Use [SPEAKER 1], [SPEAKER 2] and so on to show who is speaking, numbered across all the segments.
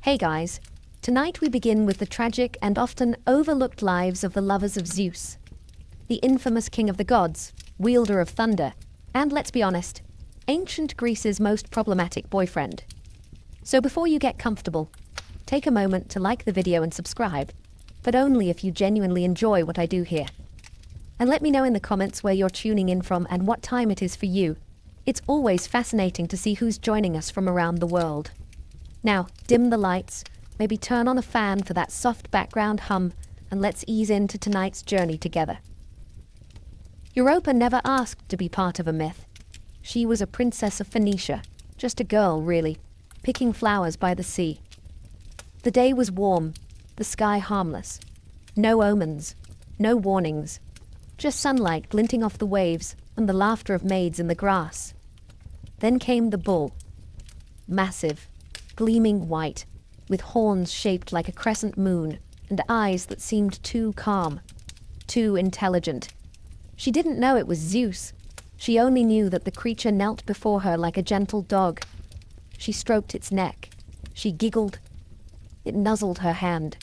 [SPEAKER 1] Hey guys, tonight we begin with the tragic and often overlooked lives of the lovers of Zeus, the infamous king of the gods, wielder of thunder, and let's be honest, ancient Greece's most problematic boyfriend. So before you get comfortable, take a moment to like the video and subscribe, but only if you genuinely enjoy what I do here. And let me know in the comments where you're tuning in from and what time it is for you. It's always fascinating to see who's joining us from around the world. Now, dim the lights, maybe turn on a fan for that soft background hum, and let's ease into tonight's journey together. Europa never asked to be part of a myth. She was a princess of Phoenicia, just a girl, really, picking flowers by the sea. The day was warm, the sky harmless. No omens, no warnings, just sunlight glinting off the waves and the laughter of maids in the grass. Then came the bull. Massive, gleaming white, with horns shaped like a crescent moon and eyes that seemed too calm, too intelligent. She didn't know it was Zeus. She only knew that the creature knelt before her like a gentle dog. She stroked its neck. She giggled. It nuzzled her hand.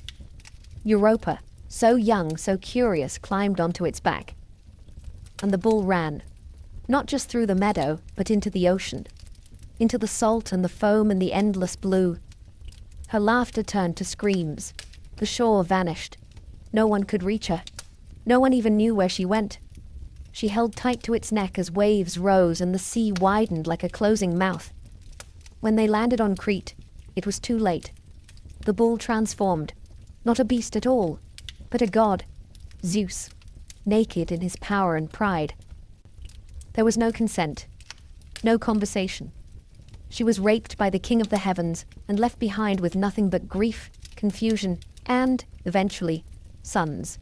[SPEAKER 1] Europa, so young, so curious, climbed onto its back. And the bull ran, not just through the meadow, but into the ocean, into the salt and the foam and the endless blue. Her laughter turned to screams. The shore vanished. No one could reach her. No one even knew where she went. She held tight to its neck as waves rose and the sea widened like a closing mouth. When they landed on Crete, it was too late. The bull transformed, not a beast at all, but a god, Zeus, naked in his power and pride. There was no consent, no conversation. She was raped by the king of the heavens and left behind with nothing but grief, confusion, and, eventually, sons.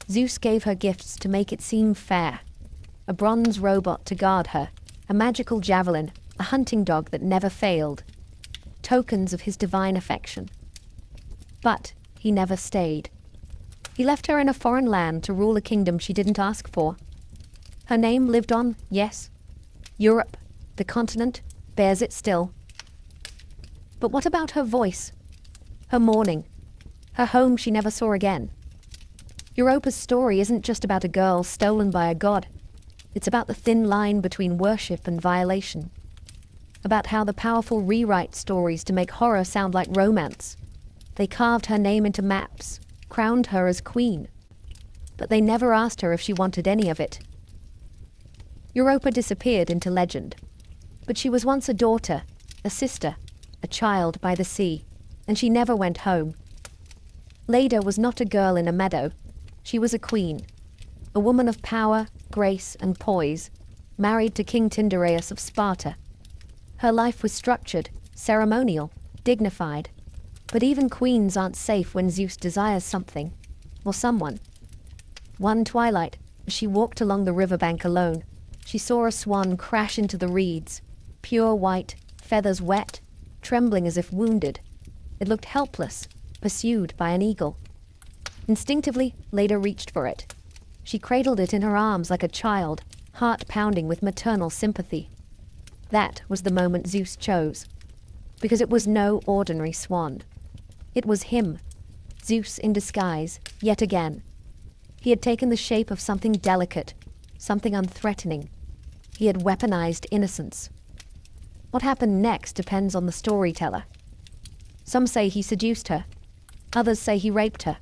[SPEAKER 1] Zeus gave her gifts to make it seem fair. A bronze robot to guard her, a magical javelin, a hunting dog that never failed. Tokens of his divine affection. But he never stayed. He left her in a foreign land to rule a kingdom she didn't ask for. Her name lived on, yes. Europe, the continent, bears it still. But what about her voice? Her mourning? Her home she never saw again? Europa's story isn't just about a girl stolen by a god. It's about the thin line between worship and violation. About how the powerful rewrite stories to make horror sound like romance. They carved her name into maps, crowned her as queen. But they never asked her if she wanted any of it. Europa disappeared into legend. But she was once a daughter, a sister, a child by the sea, and she never went home. Leda was not a girl in a meadow. She was a queen, a woman of power, grace, and poise, married to King Tyndareus of Sparta. Her life was structured, ceremonial, dignified. But even queens aren't safe when Zeus desires something, or someone. One twilight, as she walked along the riverbank alone, she saw a swan crash into the reeds, pure white, feathers wet, trembling as if wounded. It looked helpless, pursued by an eagle. Instinctively, Leda reached for it. She cradled it in her arms like a child, heart pounding with maternal sympathy. That was the moment Zeus chose, because it was no ordinary swan. It was him, Zeus in disguise, yet again. He had taken the shape of something delicate, something unthreatening. He had weaponized innocence. What happened next depends on the storyteller. Some say he seduced her. Others say he raped her.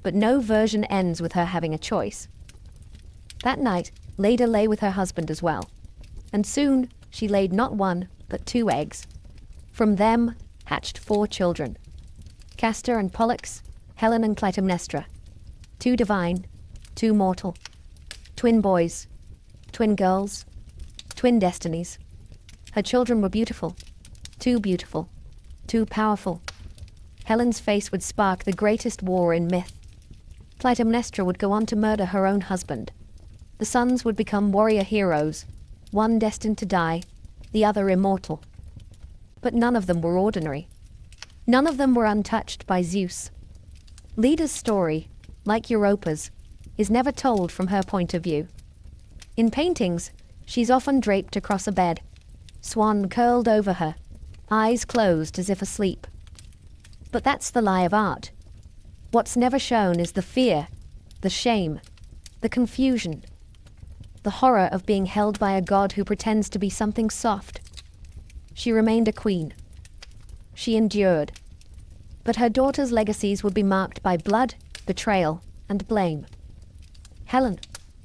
[SPEAKER 1] But no version ends with her having a choice. That night, Leda lay with her husband as well. And soon, she laid not one, but 2 eggs. From them hatched 4 children. Castor and Pollux, Helen and Clytemnestra. 2 divine, 2 mortal. Twin boys, twin girls, twin destinies. Her children were beautiful, too powerful. Helen's face would spark the greatest war in myth. Clytemnestra would go on to murder her own husband. The sons would become warrior heroes, one destined to die, the other immortal. But none of them were ordinary. None of them were untouched by Zeus. Leda's story, like Europa's, is never told from her point of view. In paintings, she's often draped across a bed, swan curled over her, eyes closed as if asleep. But that's the lie of art. What's never shown is the fear, the shame, the confusion, the horror of being held by a god who pretends to be something soft. She remained a queen. She endured. But her daughters' legacies would be marked by blood, betrayal, and blame. Helen,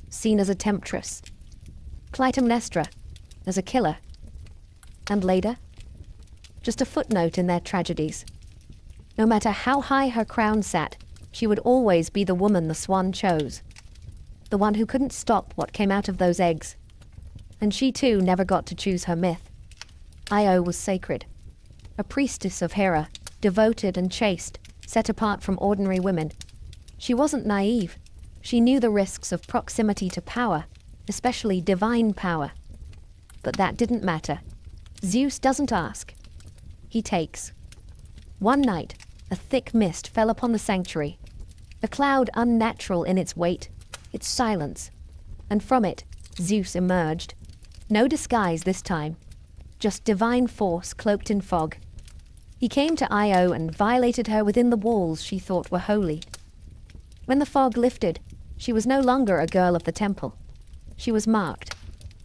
[SPEAKER 1] seen as a temptress. Clytemnestra, as a killer. And Leda, just a footnote in their tragedies. No matter how high her crown sat, she would always be the woman the swan chose. The one who couldn't stop what came out of those eggs. And she too never got to choose her myth. Io was sacred. A priestess of Hera, devoted and chaste, set apart from ordinary women. She wasn't naive. She knew the risks of proximity to power, especially divine power. But that didn't matter. Zeus doesn't ask. He takes. One night, a thick mist fell upon the sanctuary, a cloud unnatural in its weight, its silence, and from it, Zeus emerged. No disguise this time, just divine force cloaked in fog. He came to Io and violated her within the walls she thought were holy. When the fog lifted, she was no longer a girl of the temple. She was marked,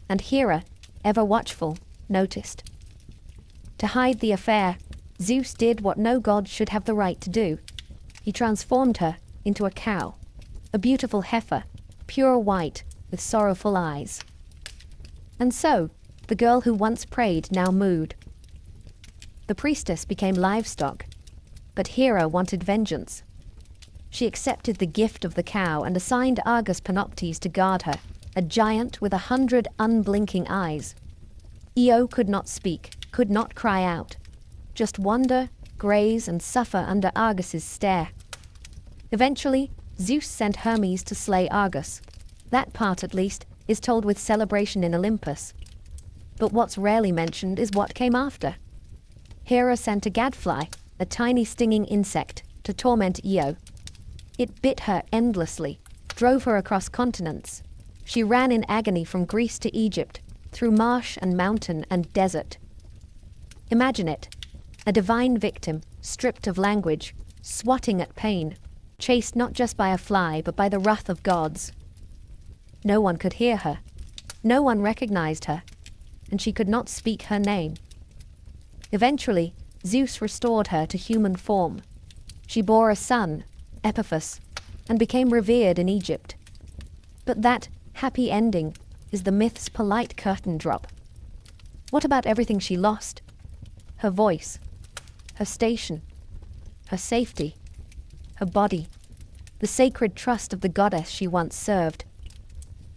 [SPEAKER 1] and Hera, ever watchful, noticed. To hide the affair, Zeus did what no god should have the right to do. He transformed her into a cow, a beautiful heifer, pure white, with sorrowful eyes. And so, the girl who once prayed now mooed. The priestess became livestock, but Hera wanted vengeance. She accepted the gift of the cow and assigned Argus Panoptes to guard her, a giant with 100 unblinking eyes. Io could not speak, could not cry out. Just wander, graze, and suffer under Argus's stare. Eventually, Zeus sent Hermes to slay Argus. That part, at least, is told with celebration in Olympus. But what's rarely mentioned is what came after. Hera sent a gadfly, a tiny stinging insect, to torment Io. It bit her endlessly, drove her across continents. She ran in agony from Greece to Egypt, through marsh and mountain and desert. Imagine it. A divine victim, stripped of language, swatting at pain, chased not just by a fly, but by the wrath of gods. No one could hear her. No one recognized her, and she could not speak her name. Eventually, Zeus restored her to human form. She bore a son, Epiphus, and became revered in Egypt. But that happy ending is the myth's polite curtain drop. What about everything she lost? Her voice, her station, her safety, her body, the sacred trust of the goddess she once served.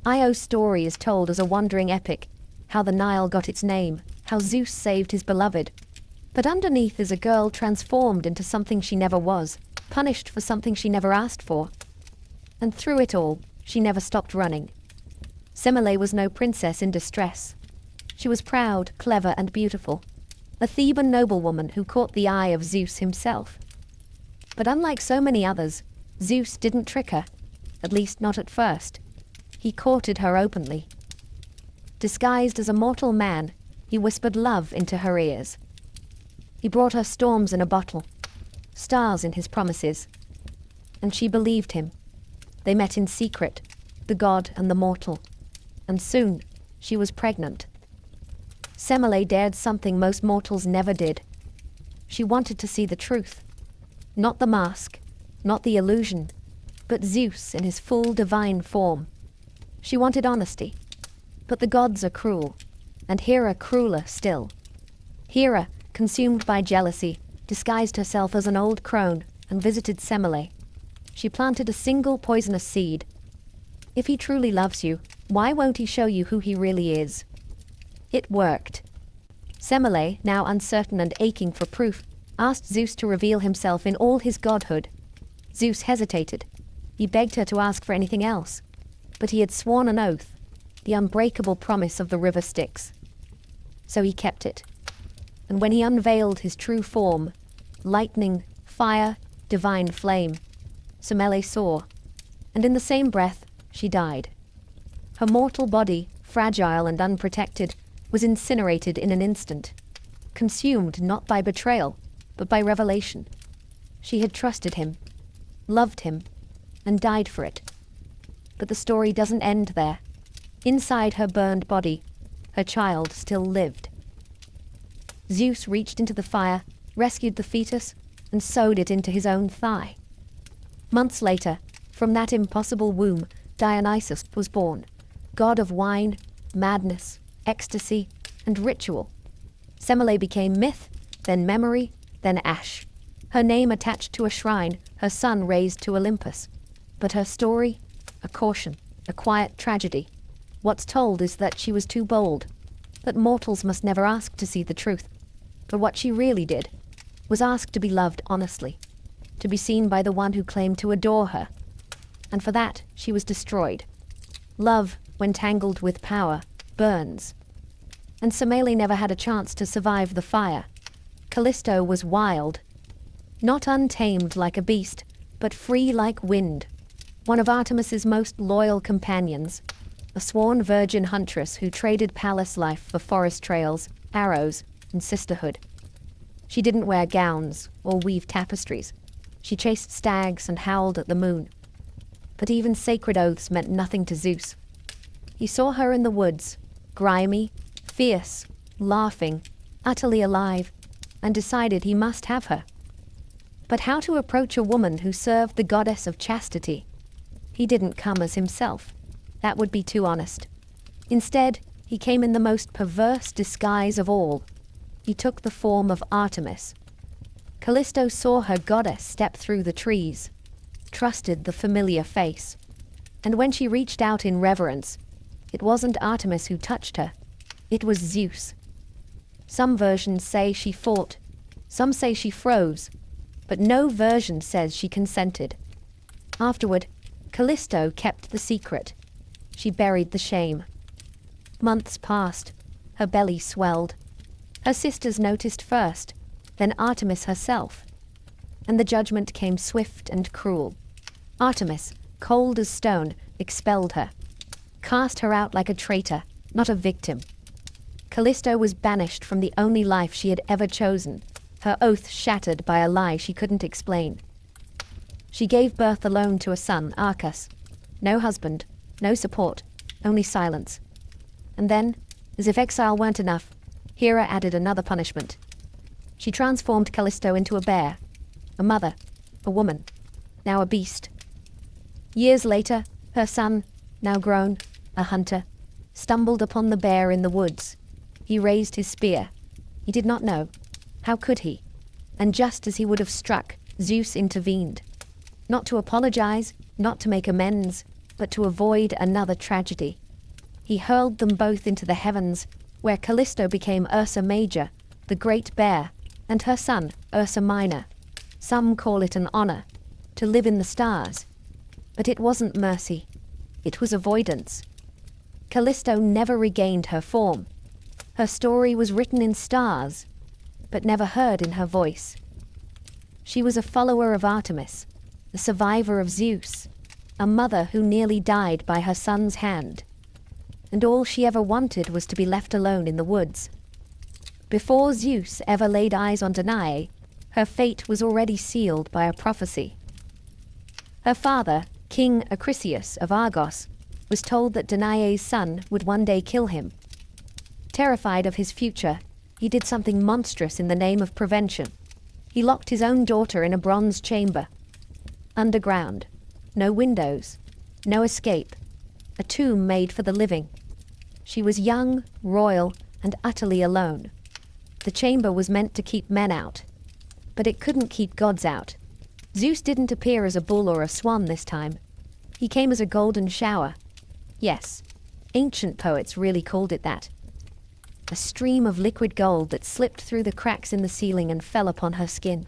[SPEAKER 1] Io's story is told as a wandering epic, how the Nile got its name, how Zeus saved his beloved. But underneath is a girl transformed into something she never was, punished for something she never asked for. And through it all, she never stopped running. Semele was no princess in distress. She was proud, clever, and beautiful, a Theban noblewoman who caught the eye of Zeus himself. But unlike so many others, Zeus didn't trick her, at least not at first. He courted her openly. Disguised as a mortal man, he whispered love into her ears. He brought her storms in a bottle, stars in his promises, and she believed him. They met in secret, the god and the mortal, and soon she was pregnant. Semele dared something most mortals never did. She wanted to see the truth. Not the mask, not the illusion, but Zeus in his full divine form. She wanted honesty. But the gods are cruel, and Hera crueler still. Hera, consumed by jealousy, disguised herself as an old crone and visited Semele. She planted a single poisonous seed. If he truly loves you, why won't he show you who he really is? It worked. Semele, now uncertain and aching for proof, asked Zeus to reveal himself in all his godhood. Zeus hesitated. He begged her to ask for anything else. But he had sworn an oath, the unbreakable promise of the river Styx. So he kept it. And when he unveiled his true form, lightning, fire, divine flame, Semele saw, and in the same breath she died. Her mortal body, fragile and unprotected, was incinerated in an instant, consumed not by betrayal, but by revelation. She had trusted him, loved him, and died for it. But the story doesn't end there. Inside her burned body, her child still lived. Zeus reached into the fire, rescued the fetus, and sewed it into his own thigh. Months later, from that impossible womb, Dionysus was born, god of wine, madness, ecstasy, and ritual. Semele became myth, then memory, then ash. Her name attached to a shrine, her son raised to Olympus. But her story? A caution, a quiet tragedy. What's told is that she was too bold, that mortals must never ask to see the truth. But what she really did was ask to be loved honestly, to be seen by the one who claimed to adore her. And for that, she was destroyed. Love, when tangled with power, burns. And Semele never had a chance to survive the fire. Callisto was wild, not untamed like a beast, but free like wind. One of Artemis's most loyal companions, a sworn virgin huntress who traded palace life for forest trails, arrows, and sisterhood. She didn't wear gowns or weave tapestries. She chased stags and howled at the moon. But even sacred oaths meant nothing to Zeus. He saw her in the woods, grimy, fierce, laughing, utterly alive, and decided he must have her. But how to approach a woman who served the goddess of chastity? He didn't come as himself. That would be too honest. Instead, he came in the most perverse disguise of all. He took the form of Artemis. Callisto saw her goddess step through the trees, trusted the familiar face. And when she reached out in reverence, it wasn't Artemis who touched her. It was Zeus. Some versions say she fought, some say she froze, but no version says she consented. Afterward, Callisto kept the secret. She buried the shame. Months passed. Her belly swelled. Her sisters noticed first, then Artemis herself. And the judgment came swift and cruel. Artemis, cold as stone, expelled her, cast her out like a traitor, not a victim. Callisto was banished from the only life she had ever chosen, her oath shattered by a lie she couldn't explain. She gave birth alone to a son, Arcas. No husband, no support, only silence. And then, as if exile weren't enough, Hera added another punishment. She transformed Callisto into a bear, a mother, a woman, now a beast. Years later, her son, now grown, a hunter, stumbled upon the bear in the woods. He raised his spear. He did not know. How could he? And just as he would have struck, Zeus intervened. Not to apologize, not to make amends, but to avoid another tragedy. He hurled them both into the heavens, where Callisto became Ursa Major, the great bear, and her son, Ursa Minor. Some call it an honor, to live in the stars. But it wasn't mercy. It was avoidance. Callisto never regained her form. Her story was written in stars, but never heard in her voice. She was a follower of Artemis, a survivor of Zeus, a mother who nearly died by her son's hand. And all she ever wanted was to be left alone in the woods. Before Zeus ever laid eyes on Danae, her fate was already sealed by a prophecy. Her father, King Acrisius of Argos, was told that Danae's son would one day kill him. Terrified of his future, he did something monstrous in the name of prevention. He locked his own daughter in a bronze chamber. Underground. No windows. No escape. A tomb made for the living. She was young, royal, and utterly alone. The chamber was meant to keep men out. But it couldn't keep gods out. Zeus didn't appear as a bull or a swan this time. He came as a golden shower. Yes, ancient poets really called it that. A stream of liquid gold that slipped through the cracks in the ceiling and fell upon her skin.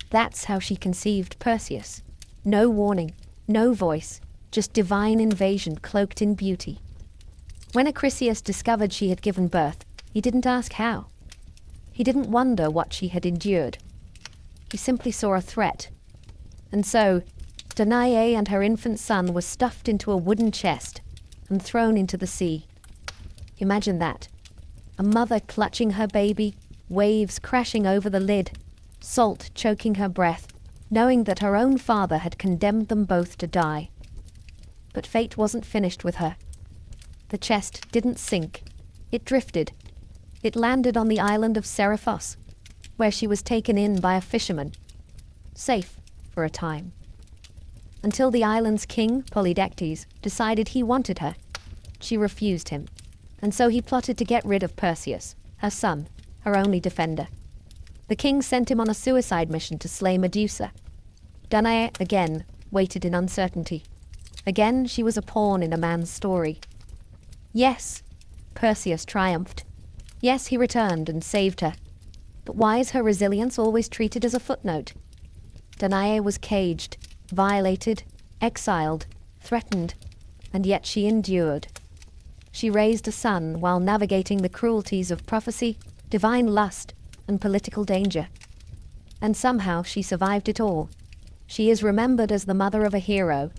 [SPEAKER 1] That's how she conceived Perseus. No warning, no voice, just divine invasion cloaked in beauty. When Acrisius discovered she had given birth, he didn't ask how. He didn't wonder what she had endured. He simply saw a threat. And so, Danae and her infant son were stuffed into a wooden chest and thrown into the sea. Imagine that. A mother clutching her baby, waves crashing over the lid, salt choking her breath, knowing that her own father had condemned them both to die. But fate wasn't finished with her. The chest didn't sink. It drifted. It landed on the island of Seriphos, where she was taken in by a fisherman, safe for a time. Until the island's king, Polydectes, decided he wanted her. She refused him, and so he plotted to get rid of Perseus, her son, her only defender. The king sent him on a suicide mission to slay Medusa. Danae, again, waited in uncertainty. Again, she was a pawn in a man's story. Yes, Perseus triumphed. Yes, he returned and saved her. But why is her resilience always treated as a footnote? Danae was caged, violated, exiled, threatened, and yet she endured. She raised a son while navigating the cruelties of prophecy, divine lust, and political danger. And somehow she survived it all. She is remembered as the mother of a hero,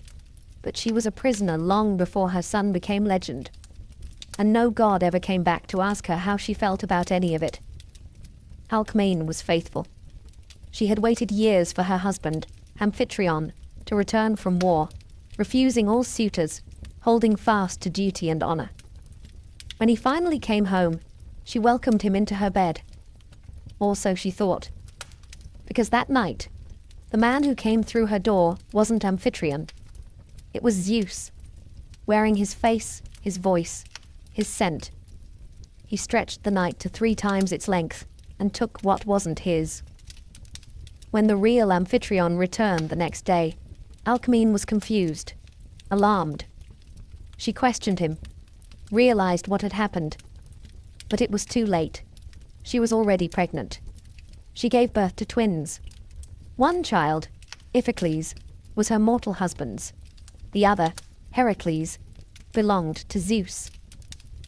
[SPEAKER 1] but she was a prisoner long before her son became legend. And no god ever came back to ask her how she felt about any of it. Alcmene was faithful. She had waited years for her husband, Amphitryon, to return from war, refusing all suitors, holding fast to duty and honor. When he finally came home, she welcomed him into her bed. Or so she thought. Because that night, the man who came through her door wasn't Amphitryon. It was Zeus, wearing his face, his voice, his scent. He stretched the night to 3 times its length and took what wasn't his. When the real Amphitryon returned the next day, Alcmene was confused, alarmed. She questioned him, realized what had happened. But it was too late. She was already pregnant. She gave birth to twins. One child, Iphicles, was her mortal husband's. The other, Heracles, belonged to Zeus.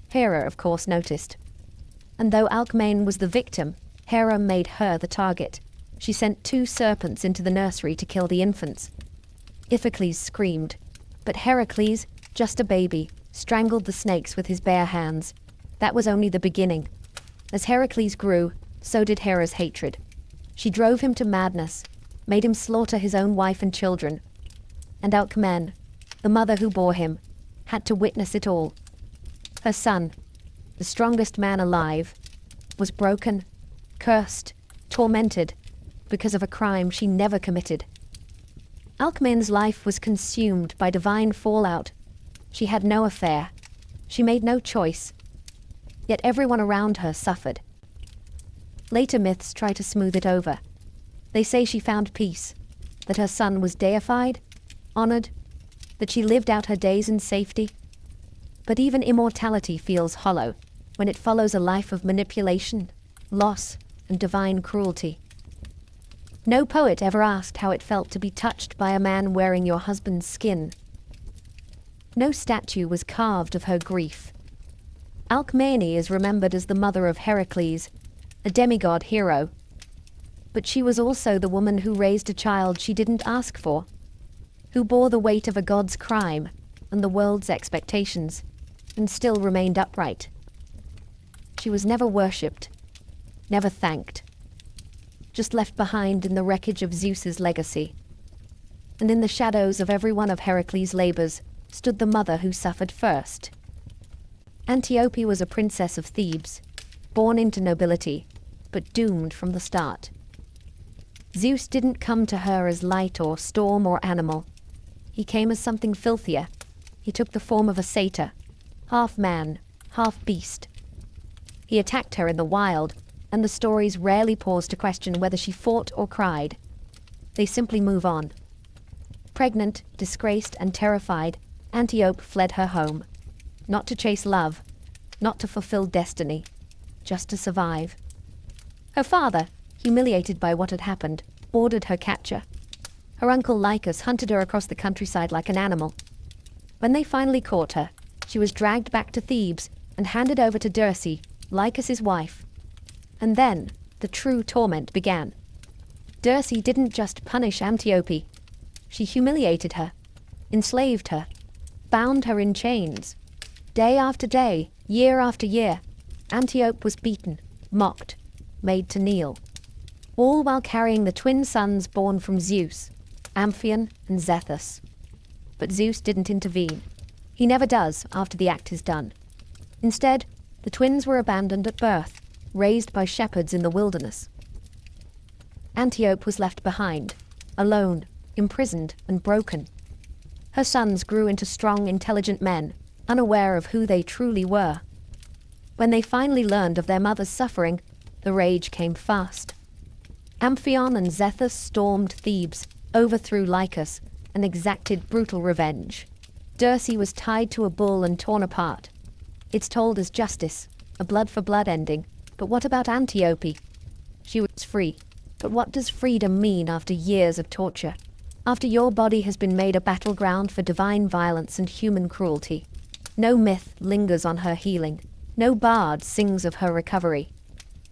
[SPEAKER 1] Hera, of course, noticed. And though Alcmene was the victim, Hera made her the target. She sent 2 serpents into the nursery to kill the infants. Iphicles screamed, but Heracles, just a baby, strangled the snakes with his bare hands. That was only the beginning. As Heracles grew, so did Hera's hatred. She drove him to madness, made him slaughter his own wife and children. And Alcmene, the mother who bore him, had to witness it all. Her son, the strongest man alive, was broken, cursed, tormented, because of a crime she never committed. Alcmene's life was consumed by divine fallout. She had no affair. She made no choice. Yet everyone around her suffered. Later myths try to smooth it over. They say she found peace, that her son was deified, honored, that she lived out her days in safety. But even immortality feels hollow when it follows a life of manipulation, loss, and divine cruelty. No poet ever asked how it felt to be touched by a man wearing your husband's skin. No statue was carved of her grief. Alcmene is remembered as the mother of Heracles, a demigod hero. But she was also the woman who raised a child she didn't ask for, who bore the weight of a god's crime and the world's expectations, and still remained upright. She was never worshipped, never thanked, just left behind in the wreckage of Zeus's legacy. And in the shadows of every one of Heracles' labors stood the mother who suffered first. Antiope was a princess of Thebes, born into nobility, but doomed from the start. Zeus didn't come to her as light or storm or animal. He came as something filthier. He took the form of a satyr, half man, half beast. He attacked her in the wild, and the stories rarely pause to question whether she fought or cried. They simply move on. Pregnant, disgraced, and terrified, Antiope fled her home. Not to chase love, not to fulfill destiny, just to survive. Her father, humiliated by what had happened, ordered her capture. Her uncle Lycus hunted her across the countryside like an animal. When they finally caught her, she was dragged back to Thebes and handed over to Dirce, Lycus's wife. And then the true torment began. Dirce didn't just punish Antiope. She humiliated her, enslaved her, bound her in chains. Day after day, year after year, Antiope was beaten, mocked, made to kneel. all while carrying the twin sons born from Zeus, Amphion and Zethus. But Zeus didn't intervene. He never does after the act is done. Instead, the twins were abandoned at birth, raised by shepherds in the wilderness. Antiope was left behind, alone, imprisoned and broken. Her sons grew into strong, intelligent men, unaware of who they truly were. When they finally learned of their mother's suffering, the rage came fast. Amphion and Zethus stormed Thebes, overthrew Lycus, and exacted brutal revenge. Dirce was tied to a bull and torn apart. It's told as justice, a blood-for-blood ending. But what about Antiope? She was free. But what does freedom mean after years of torture? After your body has been made a battleground for divine violence and human cruelty? No myth lingers on her healing. No bard sings of her recovery.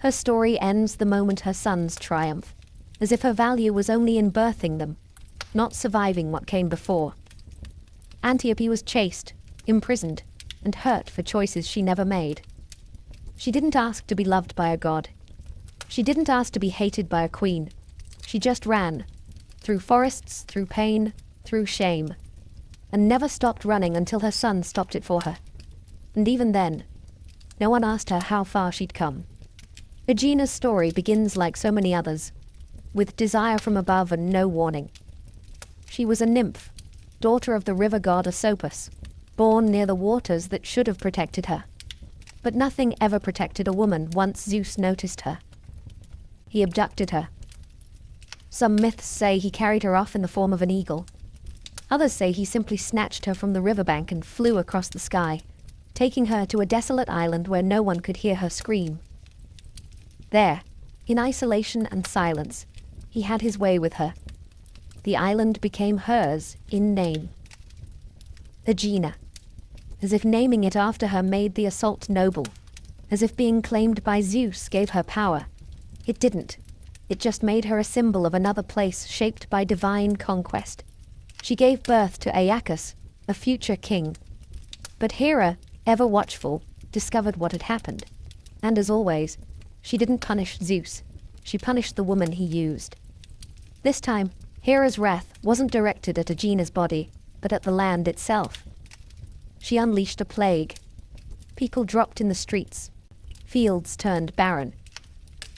[SPEAKER 1] Her story ends the moment her sons triumph, as if her value was only in birthing them, not surviving what came before. Antiope was chased, imprisoned, and hurt for choices she never made. She didn't ask to be loved by a god. She didn't ask to be hated by a queen. She just ran, through forests, through pain, through shame, and never stopped running until her son stopped it for her. And even then, no one asked her how far she'd come. Aegena's story begins like so many others, with desire from above and no warning. She was a nymph, daughter of the river god Asopus, born near the waters that should have protected her. But nothing ever protected a woman once Zeus noticed her. He abducted her. Some myths say he carried her off in the form of an eagle. Others say he simply snatched her from the riverbank and flew across the sky, taking her to a desolate island where no one could hear her scream. There, in isolation and silence, he had his way with her. The island became hers in name. Aegina. As if naming it after her made the assault noble. As if being claimed by Zeus gave her power. It didn't. It just made her a symbol of another place shaped by divine conquest. She gave birth to Aeacus, a future king. But Hera, ever watchful, discovered what had happened. And as always, she didn't punish Zeus. She punished the woman he used. This time, Hera's wrath wasn't directed at Aegena's body, but at the land itself. She unleashed a plague. People dropped in the streets. Fields turned barren.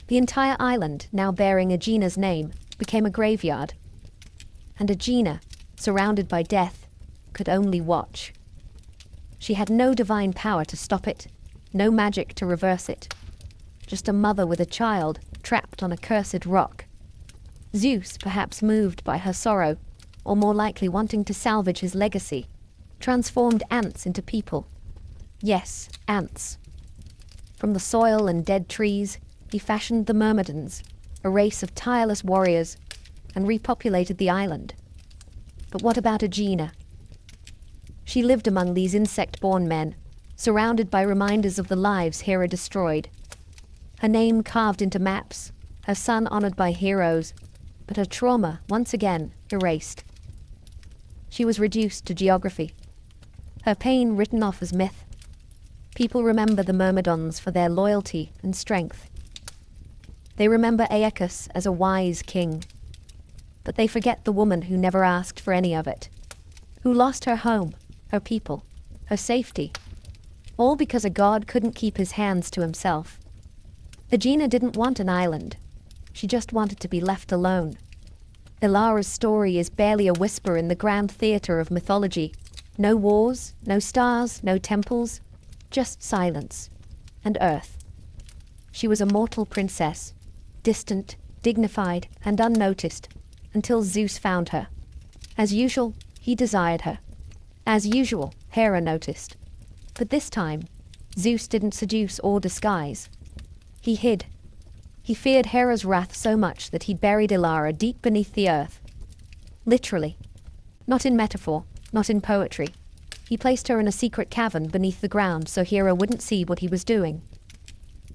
[SPEAKER 1] The entire island, now bearing Aegena's name, became a graveyard. And Aegina, surrounded by death, could only watch. She had no divine power to stop it, no magic to reverse it. Just a mother with a child trapped on a cursed rock. Zeus, perhaps moved by her sorrow, or more likely wanting to salvage his legacy, transformed ants into people. Yes, ants. From the soil and dead trees, he fashioned the Myrmidons, a race of tireless warriors, and repopulated the island. But what about Aegina? She lived among these insect-born men, surrounded by reminders of the lives Hera destroyed. Her name carved into maps, her son honored by heroes, but her trauma, once again, erased. She was reduced to geography. Her pain written off as myth. People remember the Myrmidons for their loyalty and strength. They remember Aeacus as a wise king. But they forget the woman who never asked for any of it, who lost her home, her people, her safety, all because a god couldn't keep his hands to himself. Aegina didn't want an island. She just wanted to be left alone. Ilara's story is barely a whisper in the grand theater of mythology. No wars, no stars, no temples, just silence and earth. She was a mortal princess, distant, dignified, and unnoticed, until Zeus found her. As usual, he desired her. As usual, Hera noticed. But this time, Zeus didn't seduce or disguise. He hid. He feared Hera's wrath so much that he buried Ilara deep beneath the earth. Literally. Not in metaphor, not in poetry. He placed her in a secret cavern beneath the ground so Hera wouldn't see what he was doing.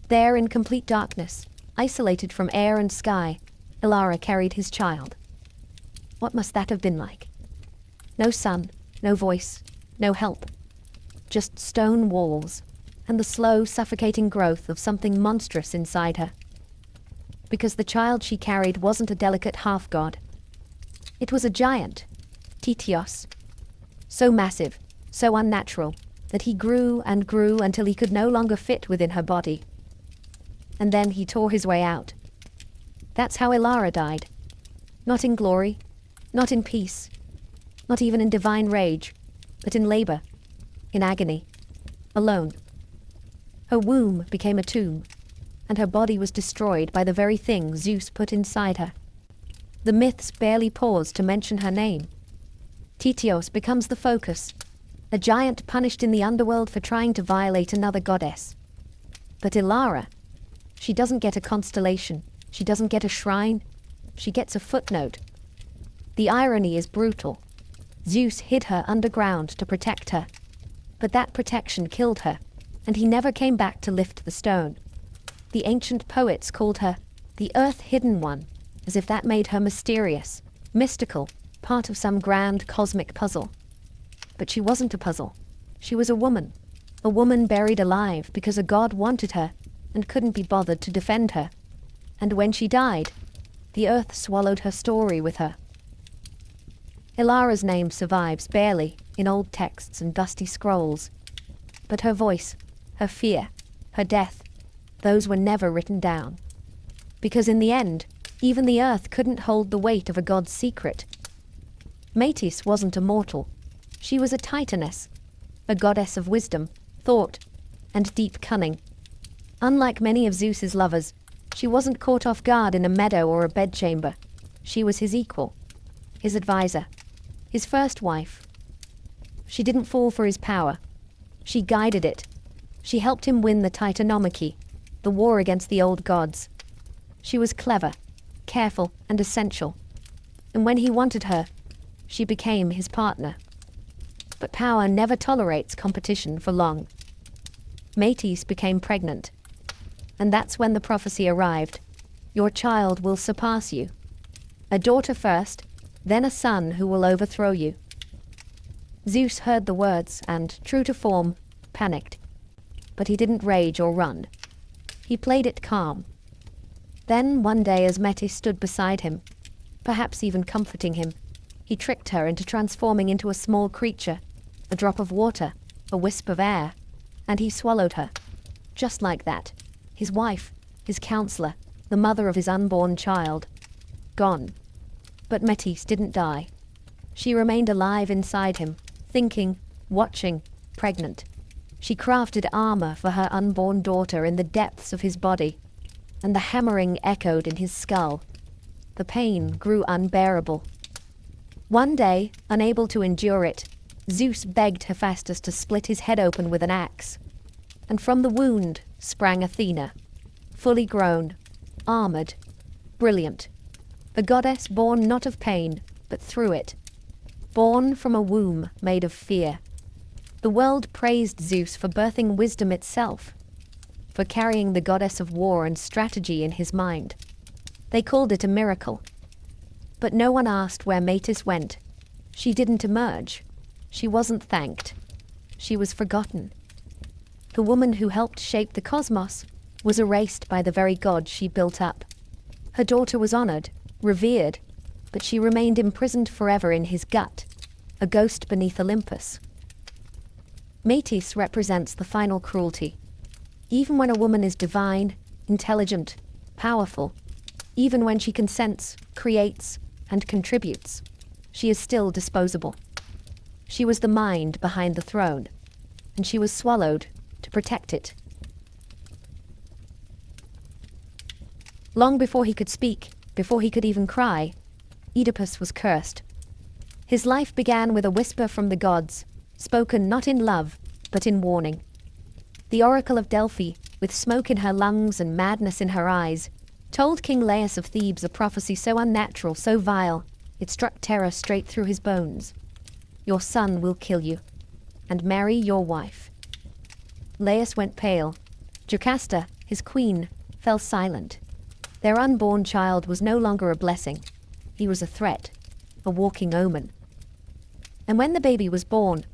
[SPEAKER 1] There, in complete darkness, isolated from air and sky, Ilara carried his child. What must that have been like? No sun, no voice, no help. Just stone walls, and the slow, suffocating growth of something monstrous inside her. because the child she carried wasn't a delicate half-god. It was a giant, Titios, so massive, so unnatural, that he grew and grew until he could no longer fit within her body. And then he tore his way out. That's how Ilara died. Not in glory, not in peace, not even in divine rage, but in labor, in agony, alone. Her womb became a tomb, and her body was destroyed by the very thing Zeus put inside her. The myths barely pause to mention her name. Titios becomes the focus, a giant punished in the underworld for trying to violate another goddess. But Ilara, she doesn't get a constellation, she doesn't get a shrine, she gets a footnote. The irony is brutal. Zeus hid her underground to protect her, but that protection killed her, and he never came back to lift the stone. The ancient poets called her the Earth-Hidden One, as if that made her mysterious, mystical, part of some grand cosmic puzzle. But she wasn't a puzzle. She was a woman buried alive because a god wanted her and couldn't be bothered to defend her. And when she died, the earth swallowed her story with her. Ilara's name survives barely in old texts and dusty scrolls, but her voice, her fear, her death, those were never written down. Because in the end, even the earth couldn't hold the weight of a god's secret. Metis wasn't a mortal. She was a titaness, a goddess of wisdom, thought, and deep cunning. Unlike many of Zeus's lovers, she wasn't caught off guard in a meadow or a bedchamber. She was his equal, his advisor, his first wife. She didn't fall for his power. She guided it. She helped him win the Titanomachy, the war against the old gods. She was clever, careful, and essential. And when he wanted her, she became his partner. But power never tolerates competition for long. Metis became pregnant. And that's when the prophecy arrived. Your child will surpass you. A daughter first, then a son who will overthrow you. Zeus heard the words and, true to form, panicked. But he didn't rage or run. He played it calm. Then, one day, as Metis stood beside him, perhaps even comforting him, he tricked her into transforming into a small creature, a drop of water, a wisp of air, and he swallowed her. Just like that. His wife, his counselor, the mother of his unborn child. Gone. But Metis didn't die. She remained alive inside him, thinking, watching, pregnant. She crafted armor for her unborn daughter in the depths of his body, and the hammering echoed in his skull. The pain grew unbearable. One day, unable to endure it, Zeus begged Hephaestus to split his head open with an axe. And from the wound sprang Athena, fully grown, armored, brilliant. The goddess born not of pain, but through it. Born from a womb made of fear. The world praised Zeus for birthing wisdom itself, for carrying the goddess of war and strategy in his mind. They called it a miracle. But no one asked where Metis went. She didn't emerge. She wasn't thanked. She was forgotten. The woman who helped shape the cosmos was erased by the very god she built up. Her daughter was honored, revered, but she remained imprisoned forever in his gut, a ghost beneath Olympus. Metis represents the final cruelty. Even when a woman is divine, intelligent, powerful, even when she consents, creates, and contributes, she is still disposable. She was the mind behind the throne, and she was swallowed to protect it. Long before he could speak, before he could even cry, Oedipus was cursed. His life began with a whisper from the gods, spoken not in love, but in warning. The oracle of Delphi, with smoke in her lungs and madness in her eyes, told King Laius of Thebes a prophecy so unnatural, so vile, it struck terror straight through his bones. Your son will kill you, and marry your wife. Laius went pale. Jocasta, his queen, fell silent. Their unborn child was no longer a blessing. He was a threat, a walking omen. And when the baby was born,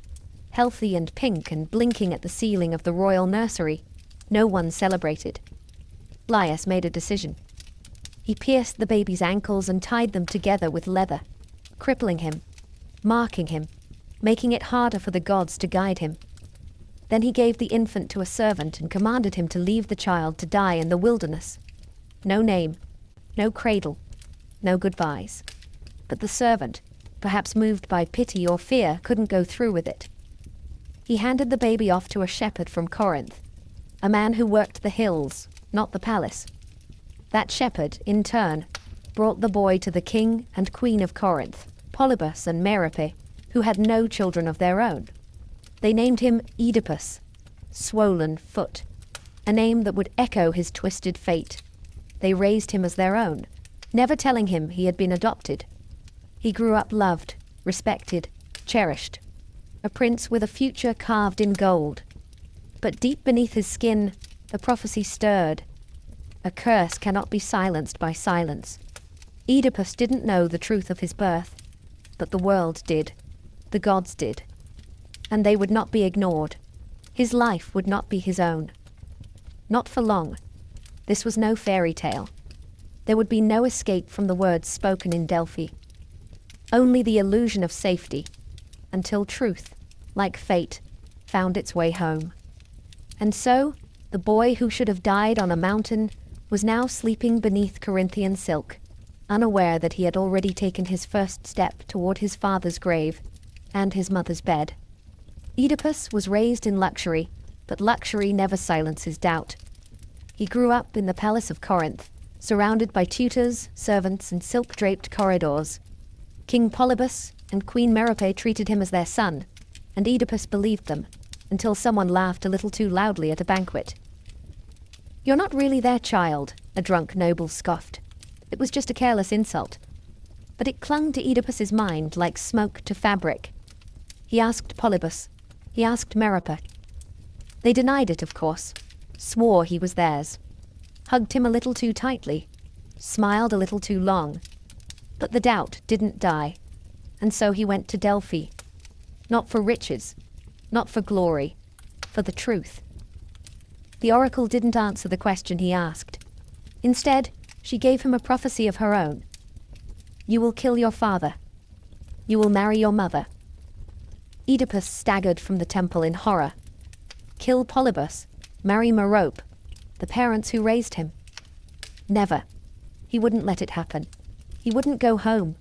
[SPEAKER 1] healthy and pink and blinking at the ceiling of the royal nursery, no one celebrated. Laius made a decision. He pierced the baby's ankles and tied them together with leather, crippling him, marking him, making it harder for the gods to guide him. Then he gave the infant to a servant and commanded him to leave the child to die in the wilderness. No name, no cradle, no goodbyes. But the servant, perhaps moved by pity or fear, couldn't go through with it. He handed the baby off to a shepherd from Corinth, a man who worked the hills, not the palace. That shepherd, in turn, brought the boy to the king and queen of Corinth, Polybus and Merope, who had no children of their own. They named him Oedipus, swollen foot, a name that would echo his twisted fate. They raised him as their own, never telling him he had been adopted. He grew up loved, respected, cherished, a prince with a future carved in gold. But deep beneath his skin, the prophecy stirred. A curse cannot be silenced by silence. Oedipus didn't know the truth of his birth, but the world did, the gods did. And they would not be ignored. His life would not be his own. Not for long. This was no fairy tale. There would be no escape from the words spoken in Delphi. Only the illusion of safety, until truth, like fate, found its way home. And so, the boy who should have died on a mountain was now sleeping beneath Corinthian silk, unaware that he had already taken his first step toward his father's grave and his mother's bed. Oedipus was raised in luxury, but luxury never silences doubt. He grew up in the palace of Corinth, surrounded by tutors, servants, and silk-draped corridors. King Polybus and Queen Merope treated him as their son, and Oedipus believed them, until someone laughed a little too loudly at a banquet. "You're not really their child," a drunk noble scoffed. It was just a careless insult. But it clung to Oedipus's mind like smoke to fabric. He asked Polybus. He asked Merope. They denied it, of course, swore he was theirs, hugged him a little too tightly, smiled a little too long. But the doubt didn't die, and so he went to Delphi. Not for riches, not for glory, for the truth. The oracle didn't answer the question he asked. Instead, she gave him a prophecy of her own. "You will kill your father. You will marry your mother." Oedipus staggered from the temple in horror. Kill Polybus, marry Merope, the parents who raised him. Never. He wouldn't let it happen. He wouldn't go home.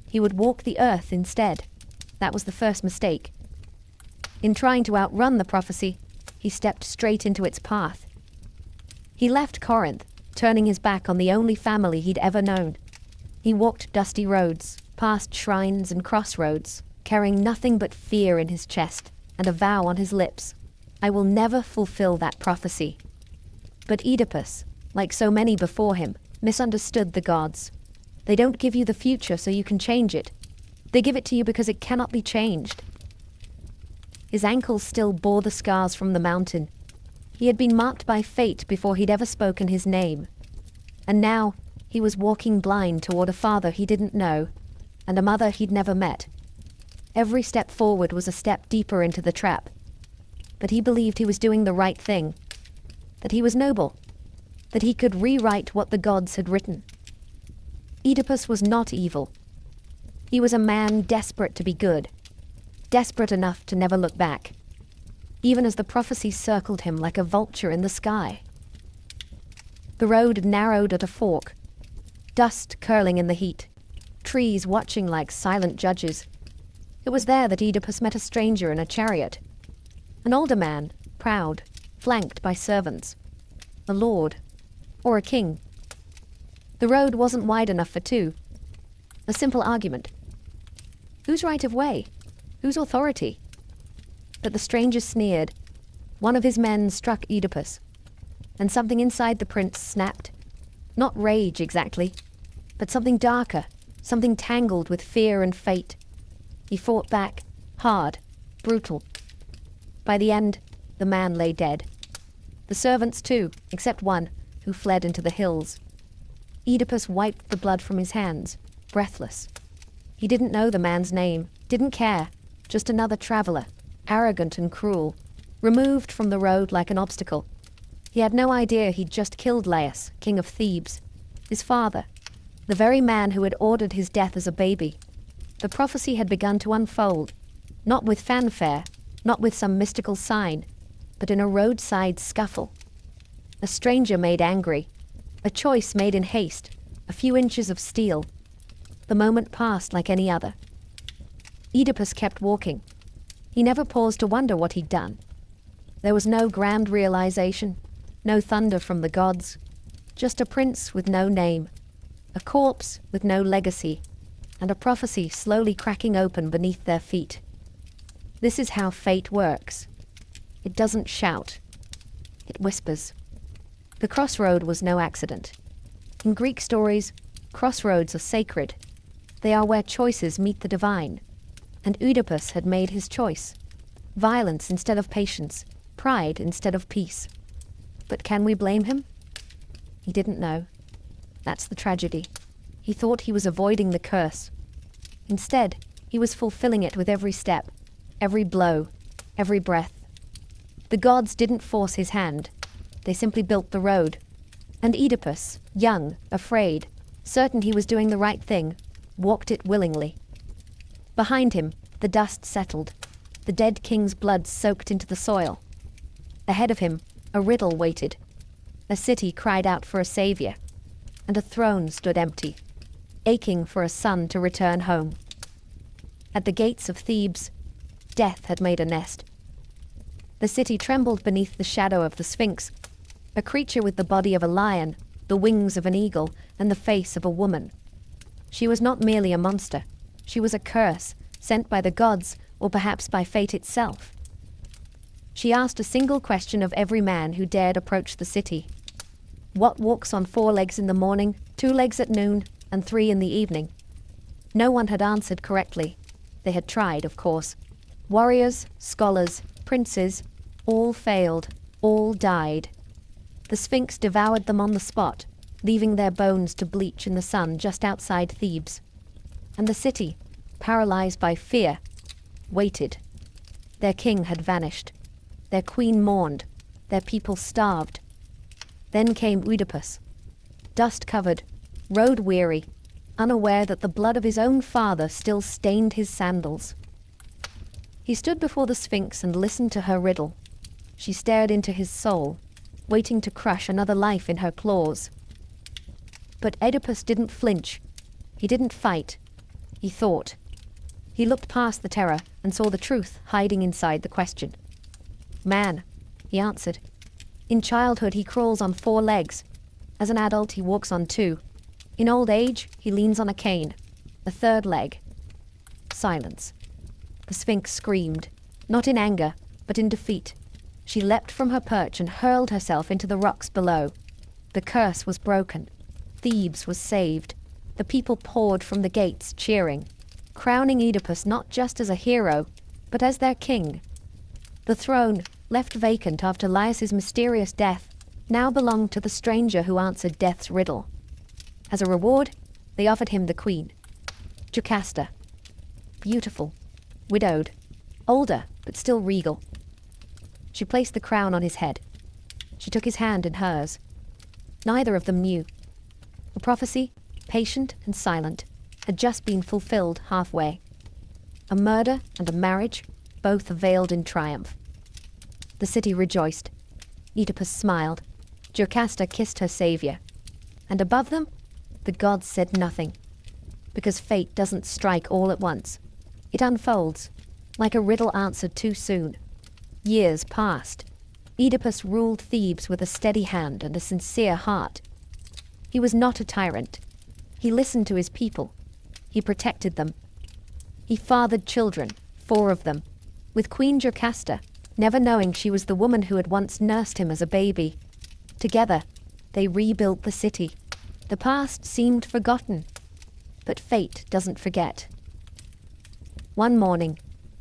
[SPEAKER 1] He would walk the earth instead. That was the first mistake. In trying to outrun the prophecy, he stepped straight into its path. He left Corinth, turning his back on the only family he'd ever known. He walked dusty roads, past shrines and crossroads, carrying nothing but fear in his chest and a vow on his lips. I will never fulfill that prophecy. But Oedipus, like so many before him, misunderstood the gods. They don't give you the future so you can change it. They give it to you because it cannot be changed. His ankles still bore the scars from the mountain. He had been marked by fate before he'd ever spoken his name. And now he was walking blind toward a father he didn't know, and a mother he'd never met. Every step forward was a step deeper into the trap. But he believed he was doing the right thing, that he was noble, that he could rewrite what the gods had written. Oedipus was not evil. He was a man desperate to be good, desperate enough to never look back, even as the prophecy circled him like a vulture in the sky. The road narrowed at a fork, dust curling in the heat, trees watching like silent judges. It was there that Oedipus met a stranger in a chariot. An older man, proud, flanked by servants. A lord, or a king. The road wasn't wide enough for two. A simple argument. Whose right of way? Whose authority? But the stranger sneered. One of his men struck Oedipus, and something inside the prince snapped. Not rage exactly, but something darker, something tangled with fear and fate. He fought back, hard, brutal. By the end, the man lay dead. The servants too, except one, who fled into the hills. Oedipus wiped the blood from his hands, breathless. He didn't know the man's name, didn't care, just another traveler, arrogant and cruel, removed from the road like an obstacle. He had no idea he'd just killed Laius, king of Thebes, his father, the very man who had ordered his death as a baby. The prophecy had begun to unfold, not with fanfare, not with some mystical sign, but in a roadside scuffle. A stranger made angry, a choice made in haste, a few inches of steel. The moment passed like any other. Oedipus kept walking. He never paused to wonder what he'd done. There was no grand realization, no thunder from the gods, just a prince with no name, a corpse with no legacy, and a prophecy slowly cracking open beneath their feet. This is how fate works. It doesn't shout. It whispers. The crossroad was no accident. In Greek stories, crossroads are sacred. They are where choices meet the divine. And Oedipus had made his choice. Violence instead of patience, pride instead of peace. But can we blame him? He didn't know. That's the tragedy. He thought he was avoiding the curse. Instead, he was fulfilling it with every step, every blow, every breath. The gods didn't force his hand. They simply built the road. And Oedipus, young, afraid, certain he was doing the right thing, walked it willingly. Behind him, the dust settled. The dead king's blood soaked into the soil. Ahead of him, a riddle waited. A city cried out for a savior, and a throne stood empty, aching for a son to return home. At the gates of Thebes, death had made a nest. The city trembled beneath the shadow of the Sphinx, a creature with the body of a lion, the wings of an eagle, and the face of a woman. She was not merely a monster. She was a curse, sent by the gods, or perhaps by fate itself. She asked a single question of every man who dared approach the city. What walks on 4 legs in the morning, 2 legs at noon, and 3 in the evening? No one had answered correctly. They had tried, of course. Warriors, scholars, princes, all failed, all died. The Sphinx devoured them on the spot, leaving their bones to bleach in the sun just outside Thebes. And the city, paralyzed by fear, waited. Their king had vanished. Their queen mourned. Their people starved. Then came Oedipus, dust-covered, road-weary, unaware that the blood of his own father still stained his sandals. He stood before the Sphinx and listened to her riddle. She stared into his soul, waiting to crush another life in her claws. But Oedipus didn't flinch. He didn't fight. He thought. He looked past the terror and saw the truth hiding inside the question. Man, he answered. In childhood he crawls on 4 legs. As an adult he walks on 2. In old age he leans on a cane, a 3rd leg. Silence. The Sphinx screamed, not in anger, but in defeat. She leapt from her perch and hurled herself into the rocks below. The curse was broken. Thebes was saved. The people poured from the gates, cheering, crowning Oedipus not just as a hero, but as their king. The throne, left vacant after Laius's mysterious death, now belonged to the stranger who answered death's riddle. As a reward, they offered him the queen, Jocasta. Beautiful, widowed, older, but still regal. She placed the crown on his head. She took his hand in hers. Neither of them knew. The prophecy, patient and silent, had just been fulfilled halfway. A murder and a marriage, both veiled in triumph. The city rejoiced. Oedipus smiled. Jocasta kissed her savior. And above them, the gods said nothing. Because fate doesn't strike all at once. It unfolds, like a riddle answered too soon. Years passed. Oedipus ruled Thebes with a steady hand and a sincere heart. He was not a tyrant. He listened to his people. He protected them. He fathered children, 4 of them, with Queen Jocasta, never knowing she was the woman who had once nursed him as a baby. Together, they rebuilt the city. The past seemed forgotten, but fate doesn't forget. One morning,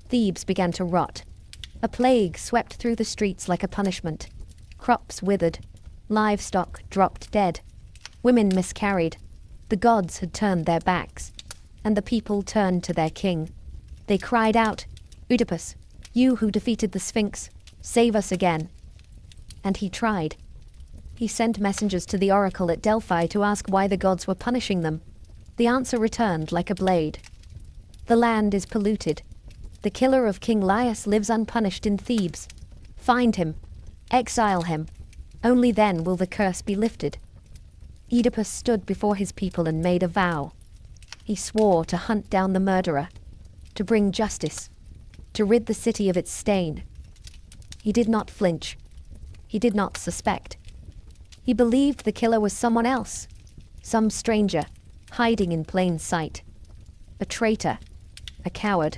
[SPEAKER 1] Thebes began to rot. A plague swept through the streets like a punishment. Crops withered. Livestock dropped dead. Women miscarried. The gods had turned their backs, and the people turned to their king. They cried out, "Oedipus, you who defeated the Sphinx, save us again." And he tried. He sent messengers to the oracle at Delphi to ask why the gods were punishing them, The answer returned like a blade. The land is polluted. The killer of King Laius lives unpunished in Thebes. Find him. Exile him. Only then will the curse be lifted. Oedipus stood before his people and made a vow. He swore to hunt down the murderer, to bring justice, to rid the city of its stain. He did not flinch. He did not suspect. He believed the killer was someone else, some stranger, hiding in plain sight. A traitor, a coward,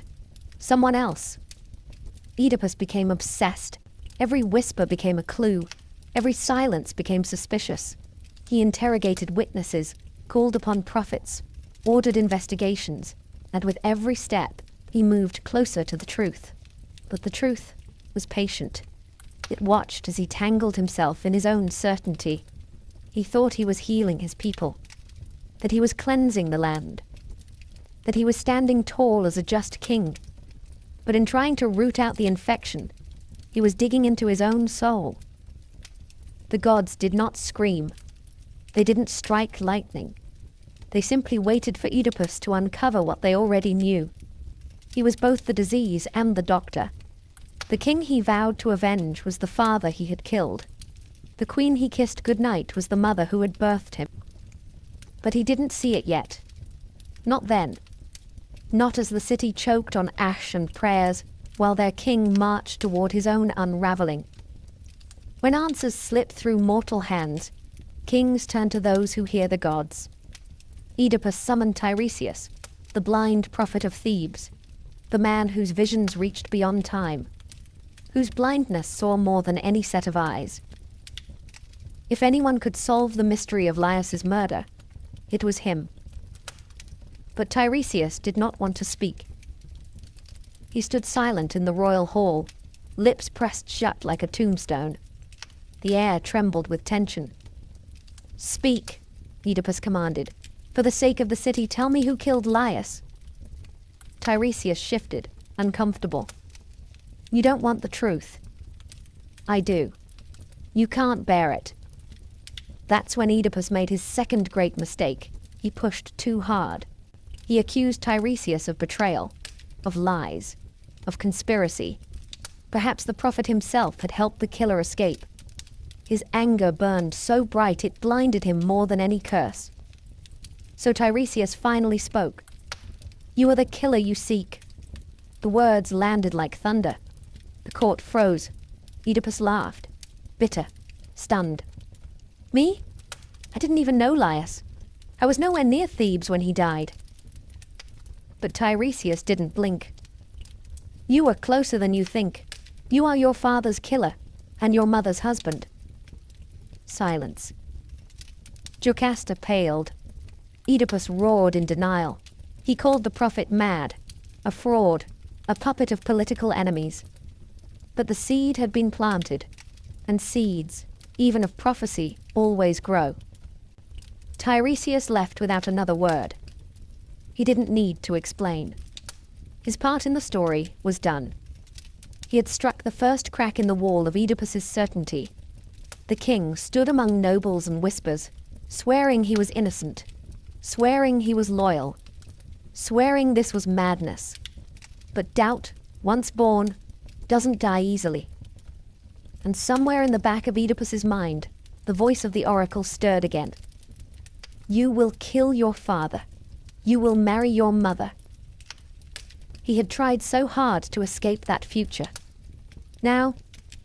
[SPEAKER 1] someone else. Oedipus became obsessed. Every whisper became a clue. Every silence became suspicious. He interrogated witnesses, called upon prophets, ordered investigations, and with every step, he moved closer to the truth. But the truth was patient. It watched as he tangled himself in his own certainty. He thought he was healing his people, that he was cleansing the land, that he was standing tall as a just king. But in trying to root out the infection, he was digging into his own soul. The gods did not scream. They didn't strike lightning. They simply waited for Oedipus to uncover what they already knew. He was both the disease and the doctor. The king he vowed to avenge was the father he had killed. The queen he kissed goodnight was the mother who had birthed him. But he didn't see it yet. Not then. Not as the city choked on ash and prayers, while their king marched toward his own unraveling. When answers slip through mortal hands, kings turn to those who hear the gods. Oedipus summoned Tiresias, the blind prophet of Thebes, the man whose visions reached beyond time, whose blindness saw more than any set of eyes. If anyone could solve the mystery of Laius's murder, it was him. But Tiresias did not want to speak. He stood silent in the royal hall, lips pressed shut like a tombstone. The air trembled with tension. "Speak," Oedipus commanded. "For the sake of the city, tell me who killed Laius." Tiresias shifted, uncomfortable. "You don't want the truth." "I do. You can't bear it." That's when Oedipus made his second great mistake. He pushed too hard. He accused Tiresias of betrayal, of lies, of conspiracy. Perhaps the prophet himself had helped the killer escape. His anger burned so bright it blinded him more than any curse. So Tiresias finally spoke. "You are the killer you seek." The words landed like thunder. The court froze. Oedipus laughed, bitter, stunned. "Me? I didn't even know Laius. I was nowhere near Thebes when he died." But Tiresias didn't blink. "You are closer than you think. You are your father's killer, and your mother's husband." Silence. Jocasta paled. Oedipus roared in denial. He called the prophet mad, a fraud, a puppet of political enemies. But the seed had been planted, and seeds, even of prophecy, always grow. Tiresias left without another word. He didn't need to explain. His part in the story was done. He had struck the first crack in the wall of Oedipus's certainty. The king stood among nobles and whispers, swearing he was innocent, swearing he was loyal, swearing this was madness. But doubt, once born, doesn't die easily. And somewhere in the back of Oedipus's mind, the voice of the oracle stirred again. "You will kill your father. You will marry your mother." He had tried so hard to escape that future. Now,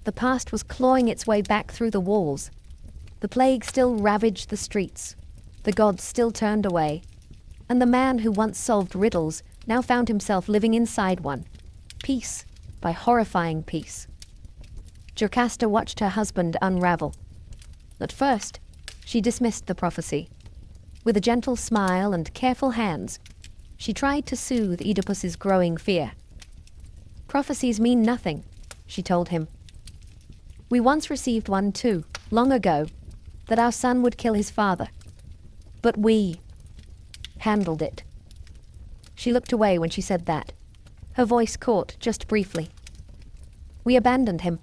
[SPEAKER 1] the past was clawing its way back through the walls. The plague still ravaged the streets. The gods still turned away. And the man who once solved riddles now found himself living inside one. Peace, by horrifying peace. Jocasta watched her husband unravel. At first, she dismissed the prophecy. With a gentle smile and careful hands, she tried to soothe Oedipus's growing fear. "Prophecies mean nothing," she told him. "We once received one too, long ago, that our son would kill his father. But we handled it." She looked away when she said that. Her voice caught just briefly. "We abandoned him,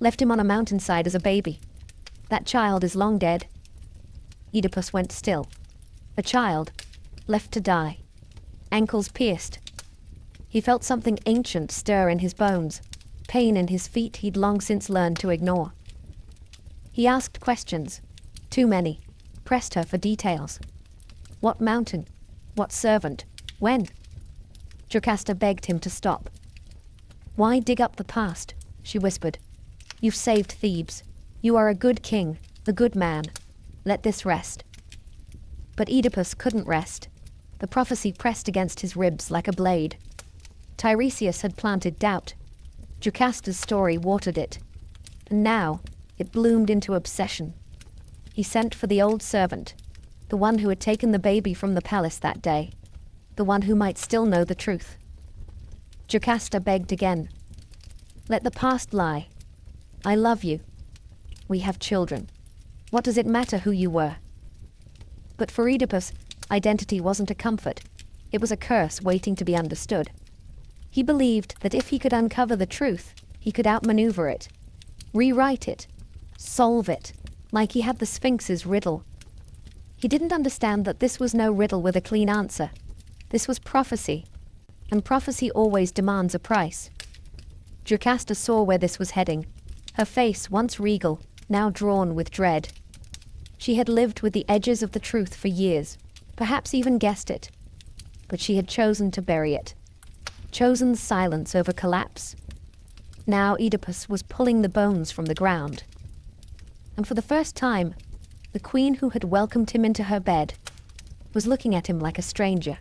[SPEAKER 1] left him on a mountainside as a baby. That child is long dead." Oedipus went still. A child? left to die, ankles pierced. He felt something ancient stir in his bones, pain in his feet he'd long since learned to ignore. He asked questions, too many, pressed her for details. What mountain? What servant? When? Jocasta begged him to stop. Why dig up the past? She whispered. You've saved Thebes. You are a good king, a good man. Let this rest. But Oedipus couldn't rest. The prophecy pressed against his ribs like a blade. Tiresias had planted doubt. Jocasta's story watered it. And now it bloomed into obsession. He sent for the old servant, the one who had taken the baby from the palace that day, the one who might still know the truth. Jocasta begged again. Let the past lie. I love you. We have children. What does it matter who you were? But for Oedipus, identity wasn't a comfort. It was a curse waiting to be understood. He believed that if he could uncover the truth, he could outmaneuver it, rewrite it, solve it, like he had the Sphinx's riddle. He didn't understand that this was no riddle with a clean answer. This was prophecy, and prophecy always demands a price. Jocasta saw where this was heading, her face once regal, now drawn with dread. She had lived with the edges of the truth for years, perhaps even guessed it, but she had chosen to bury it, chosen silence over collapse. Now Oedipus was pulling the bones from the ground. And for the first time, the queen who had welcomed him into her bed was looking at him like a stranger.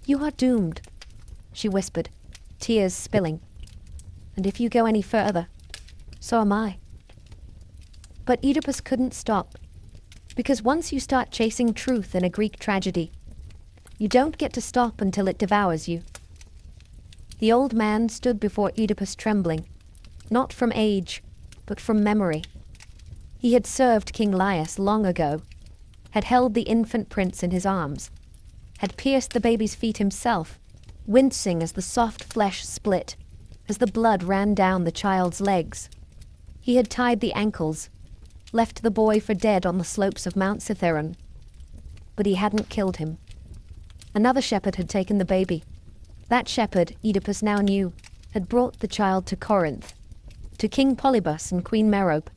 [SPEAKER 1] You are doomed, she whispered, tears spilling. And if you go any further, so am I. But Oedipus couldn't stop, because once you start chasing truth in a Greek tragedy, you don't get to stop until it devours you. The old man stood before Oedipus trembling, not from age, but from memory. He had served King Laius long ago, had held the infant prince in his arms, had pierced the baby's feet himself, wincing as the soft flesh split, as the blood ran down the child's legs. He had tied the ankles, left the boy for dead on the slopes of Mount Cithaeron. But he hadn't killed him. Another shepherd had taken the baby. That shepherd, Oedipus now knew, had brought the child to Corinth, to King Polybus and Queen Merope.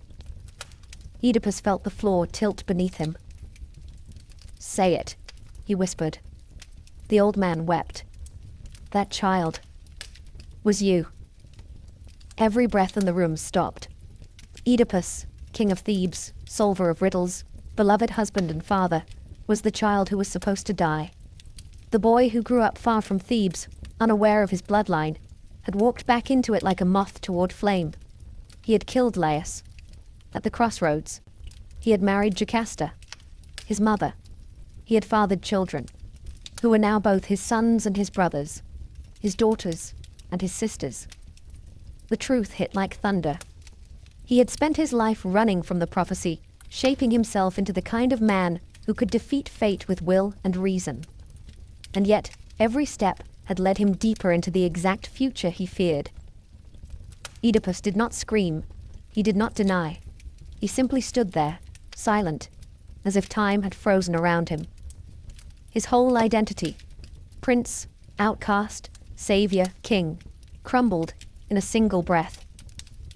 [SPEAKER 1] Oedipus felt the floor tilt beneath him. Say it, he whispered. The old man wept. That child was you. Every breath in the room stopped. Oedipus, king of Thebes, solver of riddles, beloved husband and father, was the child who was supposed to die. The boy who grew up far from Thebes, unaware of his bloodline, had walked back into it like a moth toward flame. He had killed Laius. At the crossroads, he had married Jocasta, his mother. He had fathered children, who were now both his sons and his brothers, his daughters and his sisters. The truth hit like thunder. He had spent his life running from the prophecy, shaping himself into the kind of man who could defeat fate with will and reason. And yet, every step had led him deeper into the exact future he feared. Oedipus did not scream. He did not deny. He simply stood there, silent, as if time had frozen around him. His whole identity, prince, outcast, savior, king, crumbled in a single breath.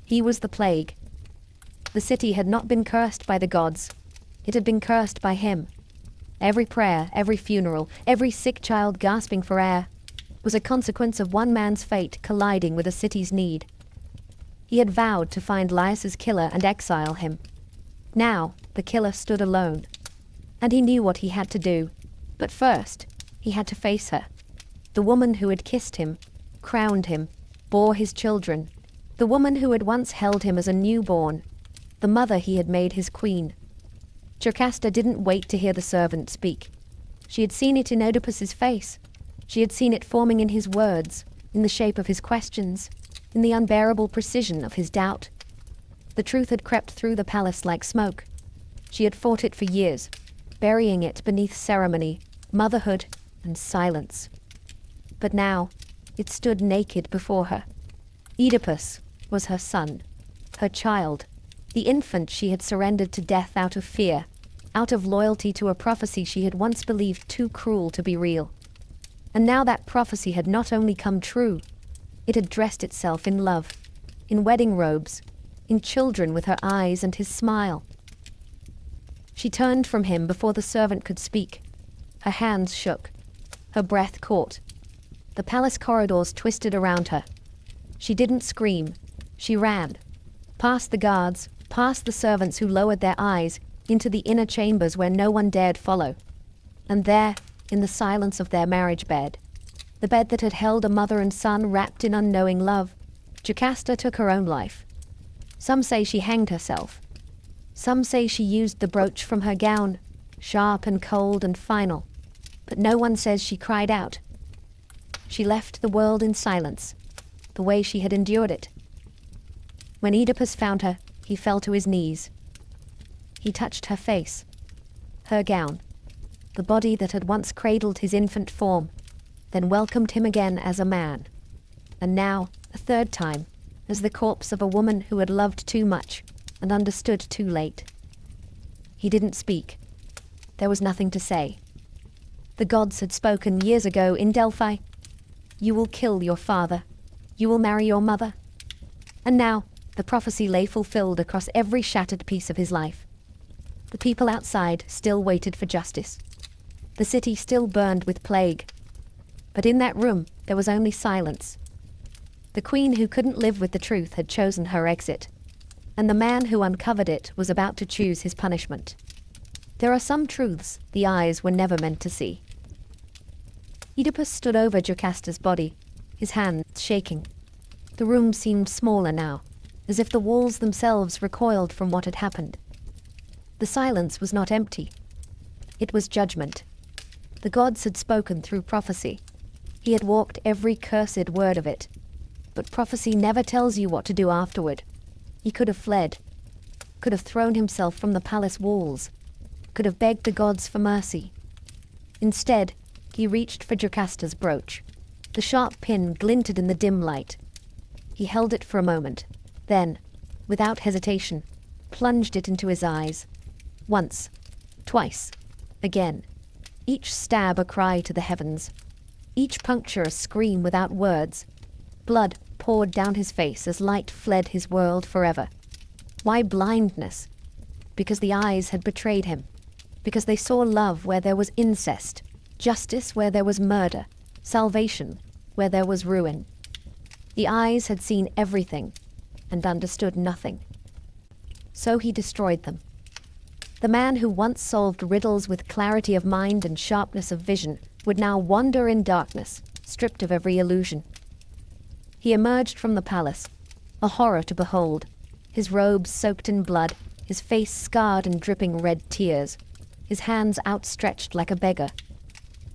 [SPEAKER 1] He was the plague. The city had not been cursed by the gods. It had been cursed by him. Every prayer, every funeral, every sick child gasping for air was a consequence of one man's fate colliding with a city's need. He had vowed to find Laius's killer and exile him. Now, the killer stood alone. And he knew what he had to do. But first, he had to face her. The woman who had kissed him, crowned him, bore his children. The woman who had once held him as a newborn. The mother he had made his queen. Jocasta didn't wait to hear the servant speak. She had seen it in Oedipus's face. She had seen it forming in his words, in the shape of his questions, in the unbearable precision of his doubt. The truth had crept through the palace like smoke. She had fought it for years, burying it beneath ceremony, motherhood, and silence. But now, it stood naked before her. Oedipus was her son, her child, the infant she had surrendered to death out of fear, out of loyalty to a prophecy she had once believed too cruel to be real. And now that prophecy had not only come true, it had dressed itself in love, in wedding robes, in children with her eyes and his smile. She turned from him before the servant could speak. Her hands shook. Her breath caught. The palace corridors twisted around her. She didn't scream. She ran. Past the guards, past the servants who lowered their eyes, into the inner chambers where no one dared follow. And there, in the silence of their marriage bed, the bed that had held a mother and son wrapped in unknowing love, Jocasta took her own life. Some say she hanged herself. Some say she used the brooch from her gown, sharp and cold and final. But no one says she cried out. She left the world in silence, the way she had endured it. When Oedipus found her, he fell to his knees. He touched her face, her gown, the body that had once cradled his infant form, then welcomed him again as a man. And now, a third time, as the corpse of a woman who had loved too much and understood too late. He didn't speak. There was nothing to say. The gods had spoken years ago in Delphi. You will kill your father. You will marry your mother. And now, the prophecy lay fulfilled across every shattered piece of his life. The people outside still waited for justice. The city still burned with plague. But in that room, there was only silence. The queen who couldn't live with the truth had chosen her exit, and the man who uncovered it was about to choose his punishment. There are some truths the eyes were never meant to see. Oedipus stood over Jocasta's body, his hands shaking. The room seemed smaller now, as if the walls themselves recoiled from what had happened. The silence was not empty. It was judgment. The gods had spoken through prophecy. He had walked every cursed word of it. But prophecy never tells you what to do afterward. He could have fled, could have thrown himself from the palace walls, could have begged the gods for mercy. Instead, he reached for Jocasta's brooch. The sharp pin glinted in the dim light. He held it for a moment, then, without hesitation, plunged it into his eyes. Once, twice, again. Each stab a cry to the heavens. Each puncture a scream without words. Blood poured down his face as light fled his world forever. Why blindness? Because the eyes had betrayed him. Because they saw love where there was incest, justice where there was murder, salvation where there was ruin. The eyes had seen everything and understood nothing. So he destroyed them. The man who once solved riddles with clarity of mind and sharpness of vision would now wander in darkness, stripped of every illusion. He emerged from the palace, a horror to behold, his robes soaked in blood, his face scarred and dripping red tears, his hands outstretched like a beggar.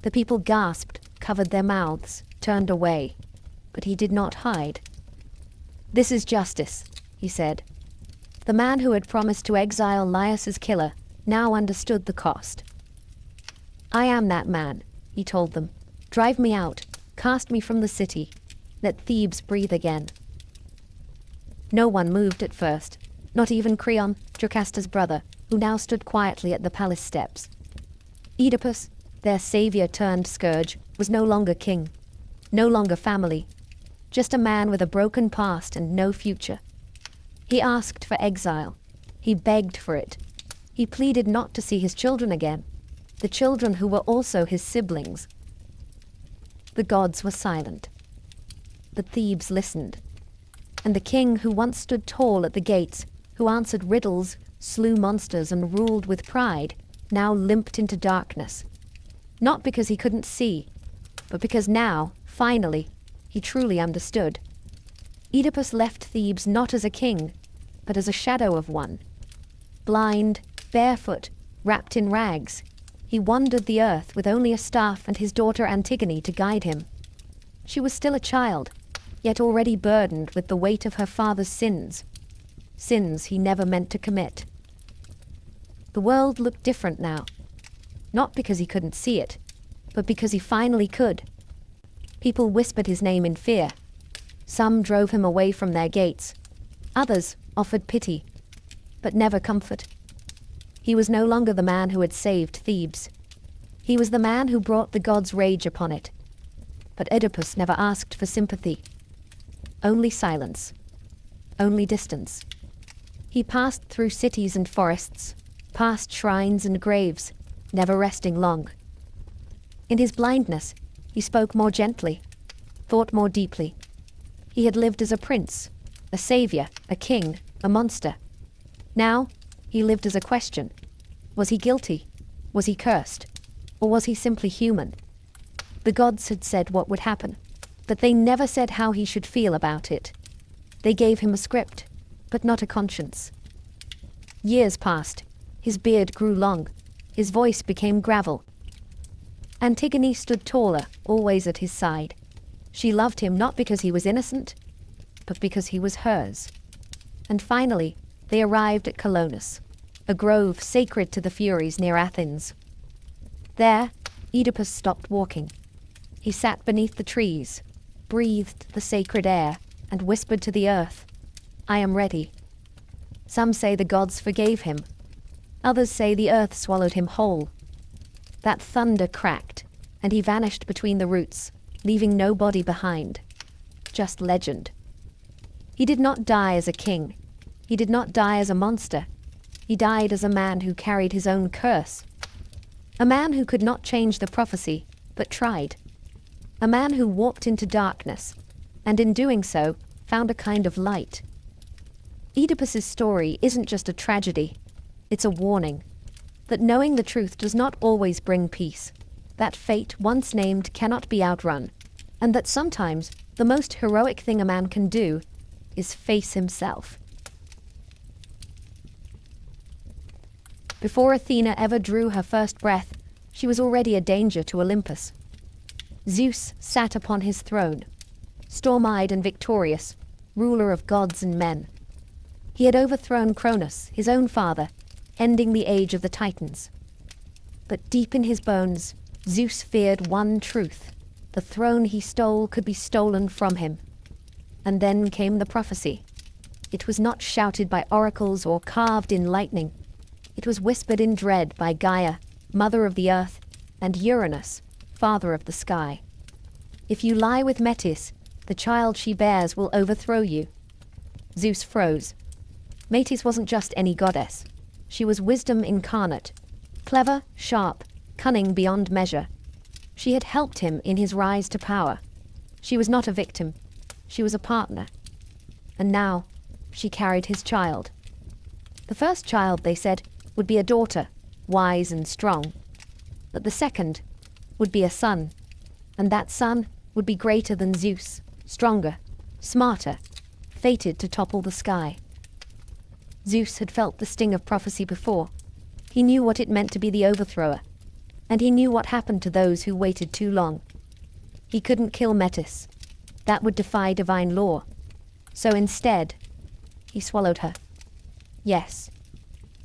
[SPEAKER 1] The people gasped, covered their mouths, turned away, but he did not hide. "This is justice," he said. The man who had promised to exile Laius's killer now understood the cost. "I am that man," he told them. "Drive me out, cast me from the city. Let Thebes breathe again." No one moved at first, not even Creon, Jocasta's brother, who now stood quietly at the palace steps. Oedipus, their savior turned scourge, was no longer king, no longer family, just a man with a broken past and no future. He asked for exile. He begged for it. He pleaded not to see his children again, the children who were also his siblings. The gods were silent. But Thebes listened. And the king who once stood tall at the gates, who answered riddles, slew monsters and ruled with pride, now limped into darkness. Not because he couldn't see, but because now, finally, he truly understood. Oedipus left Thebes not as a king, but as a shadow of one. Blind, barefoot, wrapped in rags, he wandered the earth with only a staff and his daughter Antigone to guide him. She was still a child, yet already burdened with the weight of her father's sins he never meant to commit. The world looked different now, not because he couldn't see it, but because he finally could. People whispered his name in fear. Some drove him away from their gates. Others offered pity, but never comfort. He was no longer the man who had saved Thebes. He was the man who brought the gods' rage upon it. But Oedipus never asked for sympathy. Only silence. Only distance. He passed through cities and forests, past shrines and graves, never resting long. In his blindness, he spoke more gently, thought more deeply. He had lived as a prince, a savior, a king, a monster. Now, he lived as a question. Was he guilty? Was he cursed? Or was he simply human? The gods had said what would happen, but they never said how he should feel about it. They gave him a script, but not a conscience. Years passed. His beard grew long. His voice became gravel. Antigone stood taller, always at his side. She loved him not because he was innocent, but because he was hers. And finally, they arrived at Colonus, a grove sacred to the Furies near Athens. There, Oedipus stopped walking. He sat beneath the trees, breathed the sacred air, and whispered to the earth, "I am ready." Some say the gods forgave him. Others say the earth swallowed him whole. That thunder cracked, and he vanished between the roots, leaving no body behind. Just legend. He did not die as a king. He did not die as a monster. He died as a man who carried his own curse. A man who could not change the prophecy, but tried. A man who walked into darkness, and in doing so, found a kind of light. Oedipus's story isn't just a tragedy. It's a warning. That knowing the truth does not always bring peace. That fate, once named, cannot be outrun. And that sometimes, the most heroic thing a man can do is face himself. Before Athena ever drew her first breath, she was already a danger to Olympus. Zeus sat upon his throne, storm-eyed and victorious, ruler of gods and men. He had overthrown Cronus, his own father, ending the age of the Titans. But deep in his bones, Zeus feared one truth. The throne he stole could be stolen from him. And then came the prophecy. It was not shouted by oracles or carved in lightning. It was whispered in dread by Gaia, mother of the earth, and Uranus, father of the sky. If you lie with Metis, the child she bears will overthrow you. Zeus froze. Metis wasn't just any goddess. She was wisdom incarnate, clever, sharp, cunning beyond measure. She had helped him in his rise to power. She was not a victim. She was a partner. And now, she carried his child. The first child, they said, would be a daughter, wise and strong. But the second would be a son. And that son would be greater than Zeus, stronger, smarter, fated to topple the sky. Zeus had felt the sting of prophecy before. He knew what it meant to be the overthrower. And he knew what happened to those who waited too long. He couldn't kill Metis. That would defy divine law. So instead, he swallowed her. Yes.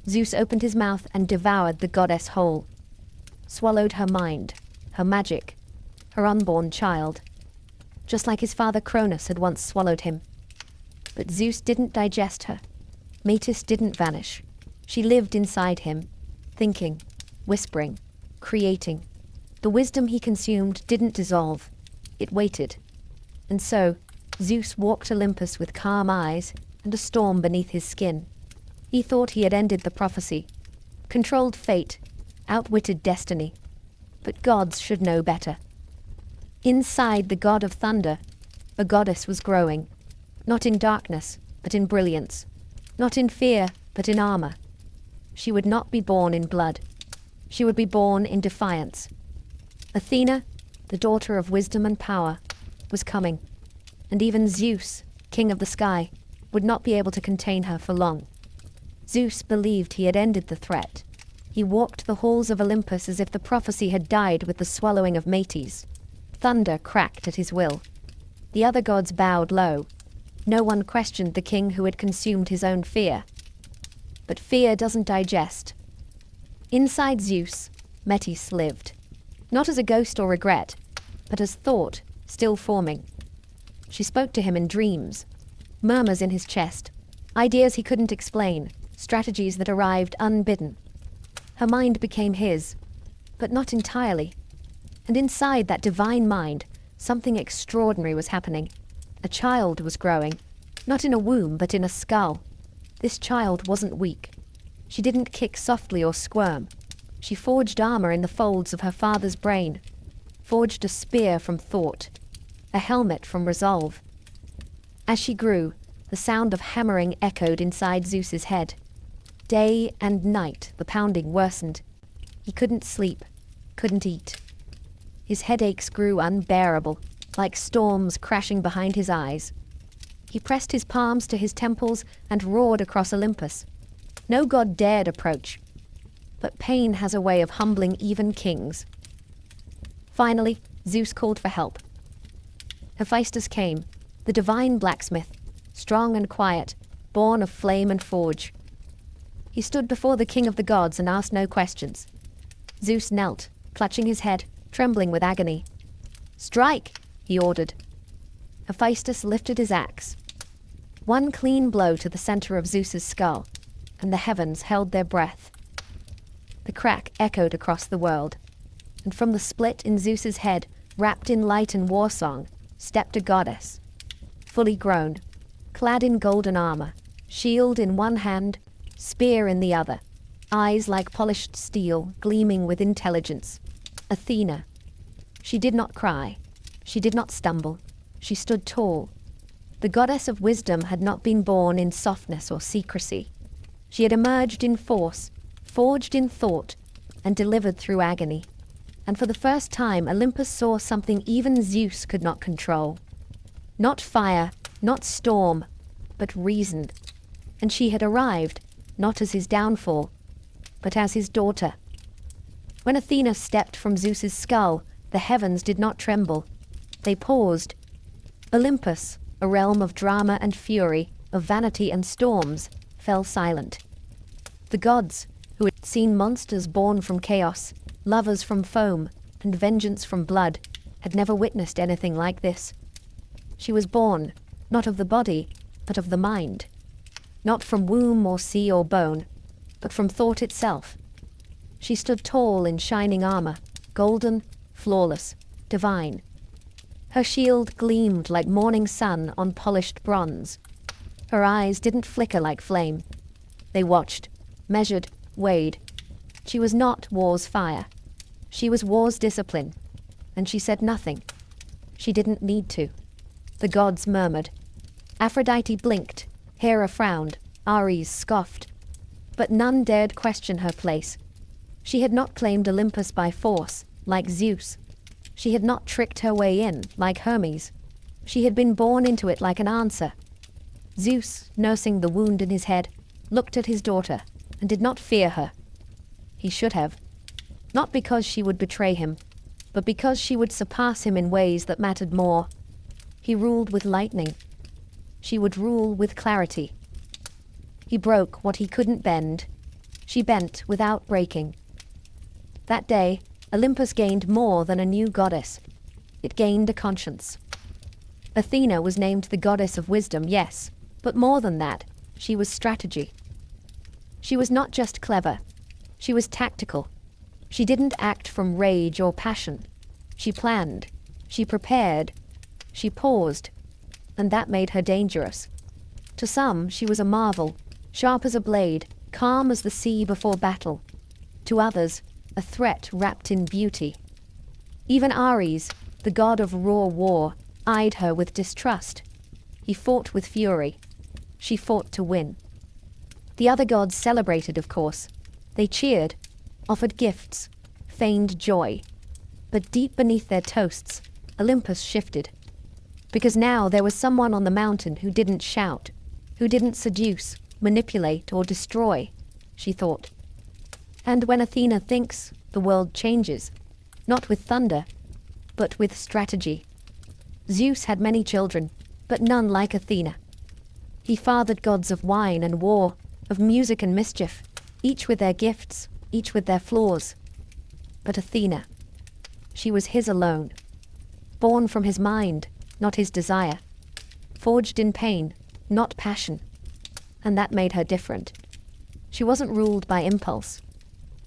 [SPEAKER 1] Zeus opened his mouth and devoured the goddess whole. Swallowed her mind, her magic, her unborn child. Just like his father Cronus had once swallowed him. But Zeus didn't digest her. Metis didn't vanish. She lived inside him, thinking, whispering, creating. The wisdom he consumed didn't dissolve. It waited. And so, Zeus walked Olympus with calm eyes and a storm beneath his skin. He thought he had ended the prophecy, controlled fate, outwitted destiny. But gods should know better. Inside the god of thunder, a goddess was growing, not in darkness, but in brilliance, not in fear, but in armor. She would not be born in blood. She would be born in defiance. Athena, the daughter of wisdom and power, was coming, and even Zeus, king of the sky, would not be able to contain her for long. Zeus believed he had ended the threat. He walked the halls of Olympus as if the prophecy had died with the swallowing of Metis. Thunder cracked at his will. The other gods bowed low. No one questioned the king who had consumed his own fear. But fear doesn't digest. Inside Zeus, Metis lived. Not as a ghost or regret, but as thought, still forming. She spoke to him in dreams, murmurs in his chest, ideas he couldn't explain, strategies that arrived unbidden. Her mind became his, but not entirely. And inside that divine mind, something extraordinary was happening. A child was growing, not in a womb, but in a skull. This child wasn't weak. She didn't kick softly or squirm. She forged armor in the folds of her father's brain, forged a spear from thought, a helmet from resolve. As she grew, the sound of hammering echoed inside Zeus's head. Day and night the pounding worsened. He couldn't sleep, couldn't eat. His headaches grew unbearable, like storms crashing behind his eyes. He pressed his palms to his temples and roared across Olympus. No god dared approach, but pain has a way of humbling even kings. Finally, Zeus called for help. Hephaestus came, the divine blacksmith, strong and quiet, born of flame and forge. He stood before the king of the gods and asked no questions. Zeus knelt, clutching his head, trembling with agony. "Strike!" he ordered. Hephaestus lifted his axe. One clean blow to the center of Zeus's skull, and the heavens held their breath. The crack echoed across the world, and from the split in Zeus's head, wrapped in light and war song, stepped a goddess, fully grown, clad in golden armor, shield in one hand, spear in the other, eyes like polished steel, gleaming with intelligence. Athena. She did not cry. She did not stumble. She stood tall. The goddess of wisdom had not been born in softness or secrecy. She had emerged in force, forged in thought, and delivered through agony. And for the first time, Olympus saw something even Zeus could not control. Not fire, not storm, but reason. And she had arrived, not as his downfall, but as his daughter. When Athena stepped from Zeus's skull, the heavens did not tremble. They paused. Olympus, a realm of drama and fury, of vanity and storms, fell silent. The gods, who had seen monsters born from chaos, lovers from foam, and vengeance from blood, had never witnessed anything like this. She was born, not of the body, but of the mind. Not from womb or sea or bone, but from thought itself. She stood tall in shining armor, golden, flawless, divine. Her shield gleamed like morning sun on polished bronze. Her eyes didn't flicker like flame. They watched, measured, weighed. She was not war's fire. She was war's discipline. And she said nothing. She didn't need to. The gods murmured. Aphrodite blinked. Hera frowned. Ares scoffed. But none dared question her place. She had not claimed Olympus by force, like Zeus. She had not tricked her way in, like Hermes. She had been born into it like an answer. Zeus, nursing the wound in his head, looked at his daughter and did not fear her. He should have. Not because she would betray him, but because she would surpass him in ways that mattered more. He ruled with lightning. She would rule with clarity. He broke what he couldn't bend. She bent without breaking. That day, Olympus gained more than a new goddess. It gained a conscience. Athena was named the goddess of wisdom, yes, but more than that, she was strategy. She was not just clever. She was tactical. She didn't act from rage or passion. She planned. She prepared. She paused. And that made her dangerous. To some, she was a marvel, sharp as a blade, calm as the sea before battle. To others, a threat wrapped in beauty. Even Ares, the god of raw war, eyed her with distrust. He fought with fury. She fought to win. The other gods celebrated, of course. They cheered, offered gifts, feigned joy. But deep beneath their toasts, Olympus shifted. Because now there was someone on the mountain who didn't shout, who didn't seduce, manipulate, or destroy, she thought. And when Athena thinks, the world changes, not with thunder, but with strategy. Zeus had many children, but none like Athena. He fathered gods of wine and war, of music and mischief, each with their gifts, each with their flaws. But Athena, she was his alone, born from his mind, not his desire, forged in pain, not passion. And that made her different. She wasn't ruled by impulse.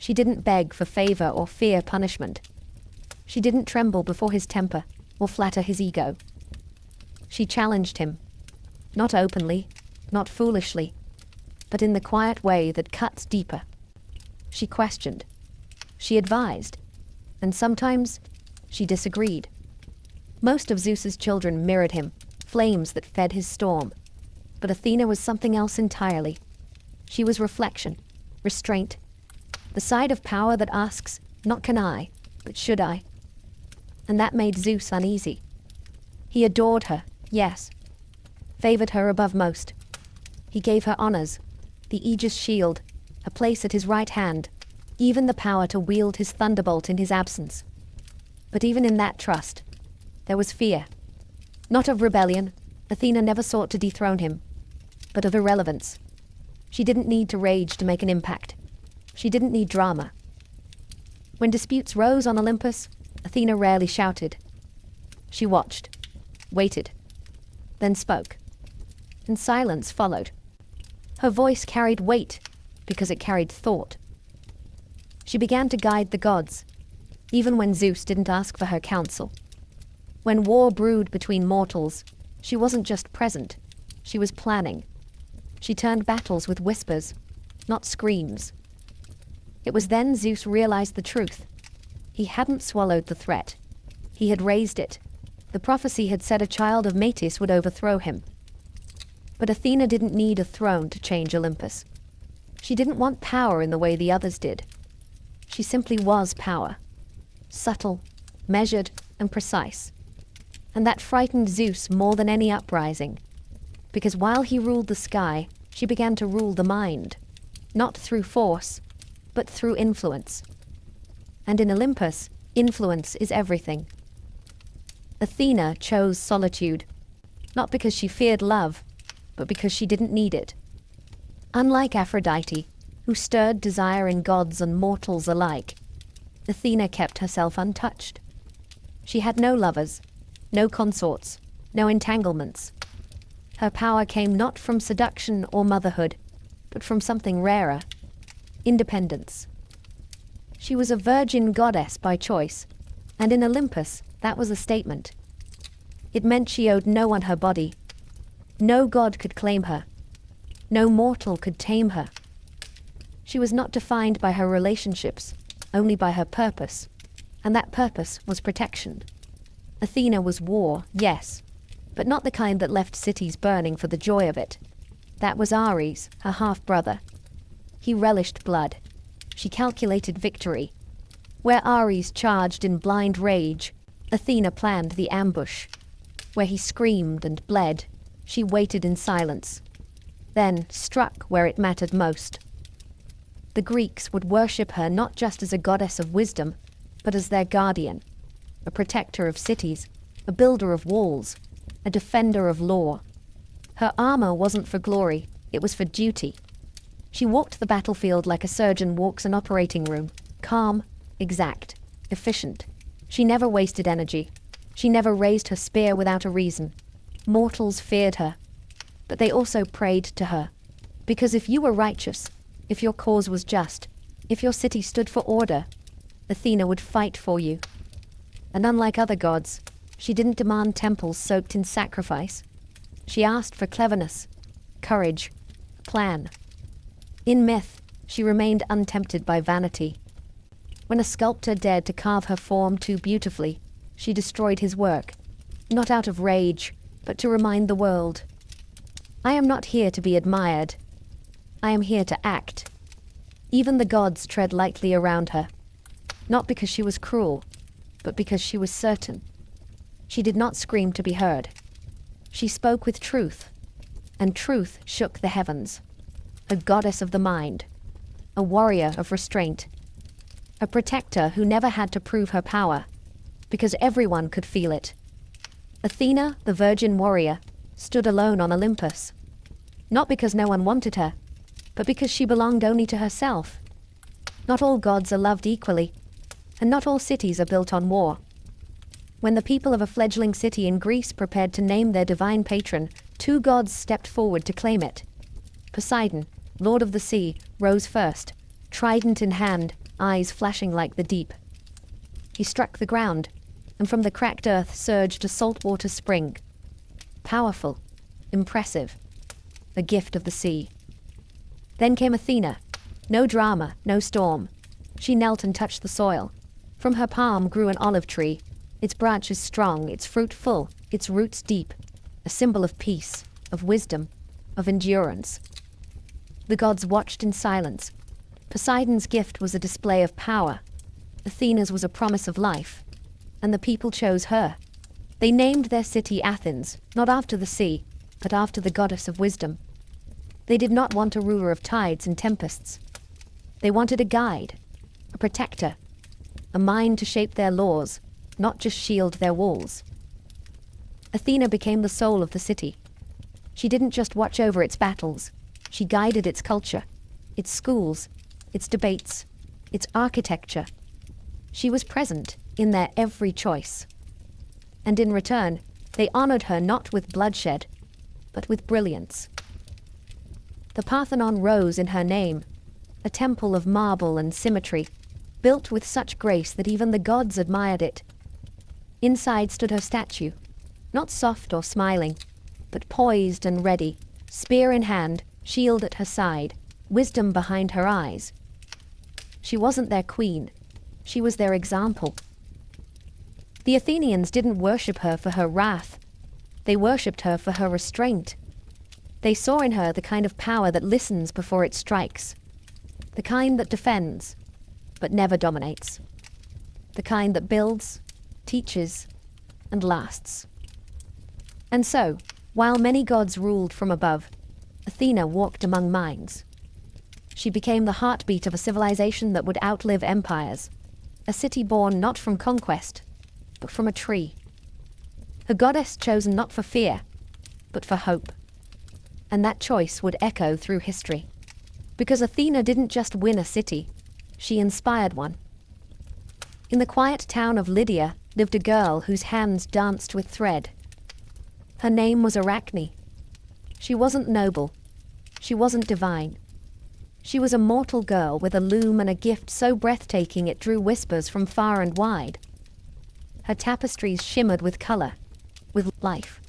[SPEAKER 1] She didn't beg for favor or fear punishment. She didn't tremble before his temper or flatter his ego. She challenged him, not openly, not foolishly, but in the quiet way that cuts deeper. She questioned. She advised. And sometimes she disagreed. Most of Zeus's children mirrored him, flames that fed his storm. But Athena was something else entirely. She was reflection, restraint, the side of power that asks, not can I, but should I? And that made Zeus uneasy. He adored her, yes, favored her above most. He gave her honors, the Aegis shield, a place at his right hand, even the power to wield his thunderbolt in his absence. But even in that trust, there was fear. Not of rebellion, Athena never sought to dethrone him, but of irrelevance. She didn't need to rage to make an impact. She didn't need drama. When disputes rose on Olympus, Athena rarely shouted. She watched, waited, then spoke. And silence followed. Her voice carried weight because it carried thought. She began to guide the gods, even when Zeus didn't ask for her counsel. When war brewed between mortals, she wasn't just present, she was planning. She turned battles with whispers, not screams. It was then Zeus realized the truth. He hadn't swallowed the threat. He had raised it. The prophecy had said a child of Metis would overthrow him. But Athena didn't need a throne to change Olympus. She didn't want power in the way the others did. She simply was power. Subtle, measured, and precise. And that frightened Zeus more than any uprising. Because while he ruled the sky, she began to rule the mind. Not through force, but through influence. And in Olympus, influence is everything. Athena chose solitude, not because she feared love, but because she didn't need it. Unlike Aphrodite, who stirred desire in gods and mortals alike, Athena kept herself untouched. She had no lovers, no consorts, no entanglements. Her power came not from seduction or motherhood, but from something rarer: independence. She was a virgin goddess by choice, and in Olympus, that was a statement. It meant she owed no one her body. No god could claim her. No mortal could tame her. She was not defined by her relationships, only by her purpose, and that purpose was protection. Athena was war, yes, but not the kind that left cities burning for the joy of it. That was Ares, her half-brother. He relished blood. She calculated victory. Where Ares charged in blind rage, Athena planned the ambush. Where he screamed and bled, she waited in silence, then struck where it mattered most. The Greeks would worship her not just as a goddess of wisdom, but as their guardian, a protector of cities, a builder of walls, a defender of law. Her armor wasn't for glory, it was for duty. She walked the battlefield like a surgeon walks an operating room, calm, exact, efficient. She never wasted energy. She never raised her spear without a reason. Mortals feared her, but they also prayed to her. Because if you were righteous, if your cause was just, if your city stood for order, Athena would fight for you. And unlike other gods, she didn't demand temples soaked in sacrifice. She asked for cleverness, courage, plan. In myth, she remained untempted by vanity. When a sculptor dared to carve her form too beautifully, she destroyed his work, not out of rage, but to remind the world. I am not here to be admired. I am here to act. Even the gods tread lightly around her, not because she was cruel, but because she was certain. She did not scream to be heard. She spoke with truth, and truth shook the heavens. A goddess of the mind, a warrior of restraint, a protector who never had to prove her power, because everyone could feel it. Athena, the virgin warrior, stood alone on Olympus, not because no one wanted her, but because she belonged only to herself. Not all gods are loved equally, and not all cities are built on war. When the people of a fledgling city in Greece prepared to name their divine patron, two gods stepped forward to claim it. Poseidon, lord of the sea, rose first, trident in hand, eyes flashing like the deep. He struck the ground, and from the cracked earth surged a saltwater spring. Powerful, impressive, a gift of the sea. Then came Athena. No drama, no storm. She knelt and touched the soil. From her palm grew an olive tree, its branches strong, its fruit full, its roots deep, a symbol of peace, of wisdom, of endurance. The gods watched in silence. Poseidon's gift was a display of power. Athena's was a promise of life. And the people chose her. They named their city Athens, not after the sea, but after the goddess of wisdom. They did not want a ruler of tides and tempests. They wanted a guide, a protector, a mind to shape their laws, not just shield their walls. Athena became the soul of the city. She didn't just watch over its battles. She guided its culture, its schools, its debates, its architecture. She was present in their every choice. And in return, they honored her not with bloodshed, but with brilliance. The Parthenon rose in her name, a temple of marble and symmetry, built with such grace that even the gods admired it. Inside stood her statue, not soft or smiling, but poised and ready, spear in hand, shield at her side, wisdom behind her eyes. She wasn't their queen. She was their example. The Athenians didn't worship her for her wrath. They worshipped her for her restraint. They saw in her the kind of power that listens before it strikes, the kind that defends, but never dominates, the kind that builds, teaches, and lasts. And so, while many gods ruled from above, Athena walked among minds. She became the heartbeat of a civilization that would outlive empires, a city born not from conquest, but from a tree. A goddess chosen not for fear, but for hope. And that choice would echo through history. Because Athena didn't just win a city, she inspired one. In the quiet town of Lydia lived a girl whose hands danced with thread. Her name was Arachne. She wasn't noble. She wasn't divine. She was a mortal girl with a loom and a gift so breathtaking it drew whispers from far and wide. Her tapestries shimmered with color, with life.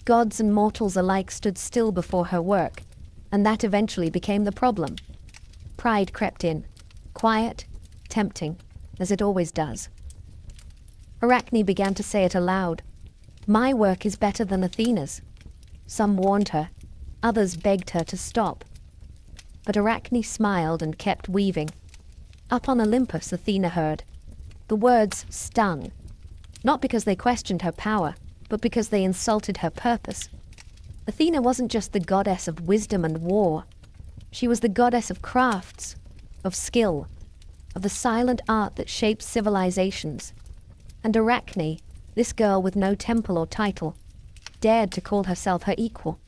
[SPEAKER 1] Gods and mortals alike stood still before her work, and that eventually became the problem. Pride crept in, quiet, tempting, as it always does. Arachne began to say it aloud. My work is better than Athena's. Some warned her, others begged her to stop. But Arachne smiled and kept weaving. Up on Olympus, Athena heard. The words stung, not because they questioned her power, but because they insulted her purpose. Athena wasn't just the goddess of wisdom and war. She was the goddess of crafts, of skill, of the silent art that shapes civilizations. And Arachne, this girl with no temple or title, dared to call herself her equal.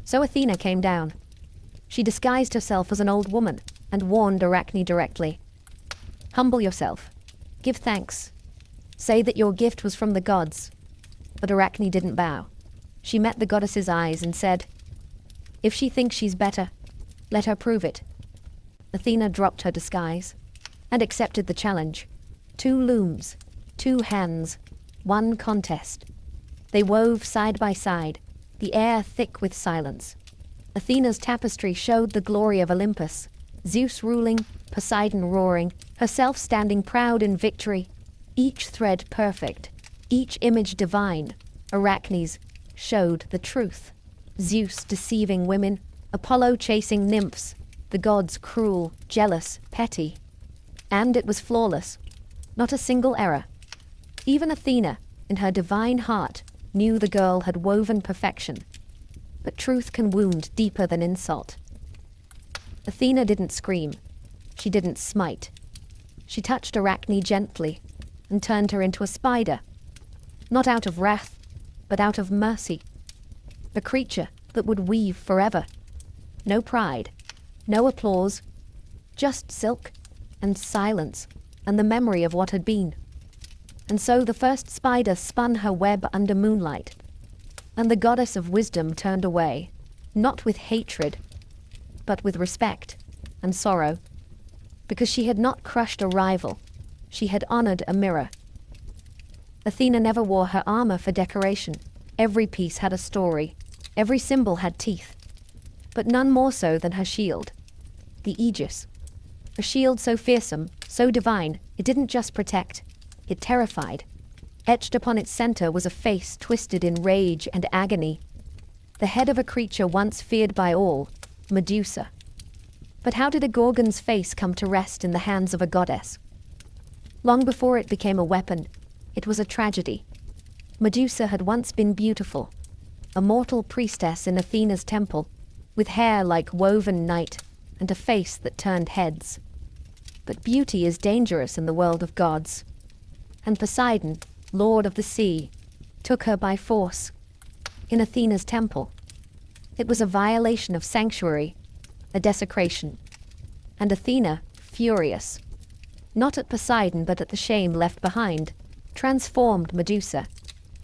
[SPEAKER 1] So Athena came down. She disguised herself as an old woman and warned Arachne directly. Humble yourself. Give thanks. Say that your gift was from the gods. But Arachne didn't bow. She met the goddess's eyes and said, if she thinks she's better, let her prove it. Athena dropped her disguise and accepted the challenge. 2 looms, 2 hands, 1 contest. They wove side by side, the air thick with silence. Athena's tapestry showed the glory of Olympus, Zeus ruling, Poseidon roaring, herself standing proud in victory, each thread perfect, each image divine. Arachne's showed the truth. Zeus deceiving women, Apollo chasing nymphs, the gods cruel, jealous, petty. And it was flawless, not a single error. Even Athena, in her divine heart, knew the girl had woven perfection. But truth can wound deeper than insult. Athena didn't scream. She didn't smite. She touched Arachne gently and turned her into a spider. Not out of wrath, but out of mercy. A creature that would weave forever. No pride, no applause, just silk and silence and the memory of what had been. And so the first spider spun her web under moonlight, and the goddess of wisdom turned away, not with hatred, but with respect and sorrow. because she had not crushed a rival, she had honored a mirror. Athena never wore her armor for decoration. Every piece had a story. Every symbol had teeth. But none more so than her shield, the Aegis. A shield so fearsome, so divine, it didn't just protect, it terrified. Etched upon its center was a face twisted in rage and agony. The head of a creature once feared by all, Medusa. But how did a Gorgon's face come to rest in the hands of a goddess? Long before it became a weapon, it was a tragedy. Medusa had once been beautiful, a mortal priestess in Athena's temple, with hair like woven night and a face that turned heads. But beauty is dangerous in the world of gods. And Poseidon, lord of the sea, took her by force, in Athena's temple. It was a violation of sanctuary, a desecration. And Athena, furious, not at Poseidon but at the shame left behind, transformed Medusa.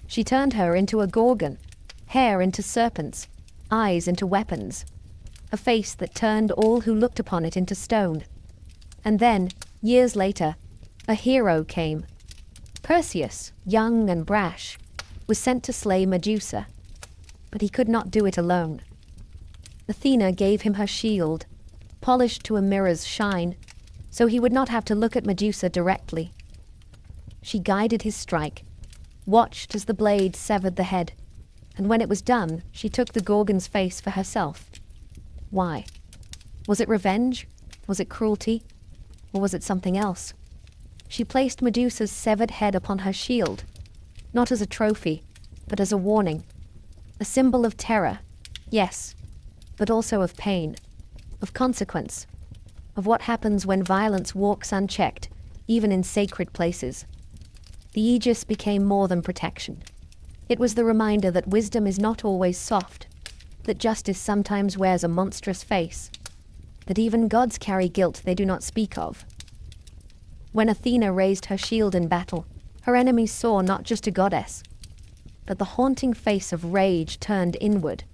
[SPEAKER 1] She turned her into a Gorgon, hair into serpents, eyes into weapons, a face that turned all who looked upon it into stone. And then, years later, a hero came. Perseus, young and brash, was sent to slay Medusa, but he could not do it alone. Athena gave him her shield, polished to a mirror's shine, so he would not have to look at Medusa directly. She guided his strike, watched as the blade severed the head, and when it was done, she took the Gorgon's face for herself. Why? Was it revenge? Was it cruelty? Or was it something else? She placed Medusa's severed head upon her shield, not as a trophy, but as a warning, a symbol of terror, yes, but also of pain, of consequence, of what happens when violence walks unchecked, even in sacred places. The Aegis became more than protection. It was the reminder that wisdom is not always soft, that justice sometimes wears a monstrous face, that even gods carry guilt they do not speak of. When Athena raised her shield in battle, her enemies saw not just a goddess, but the haunting face of rage turned inward,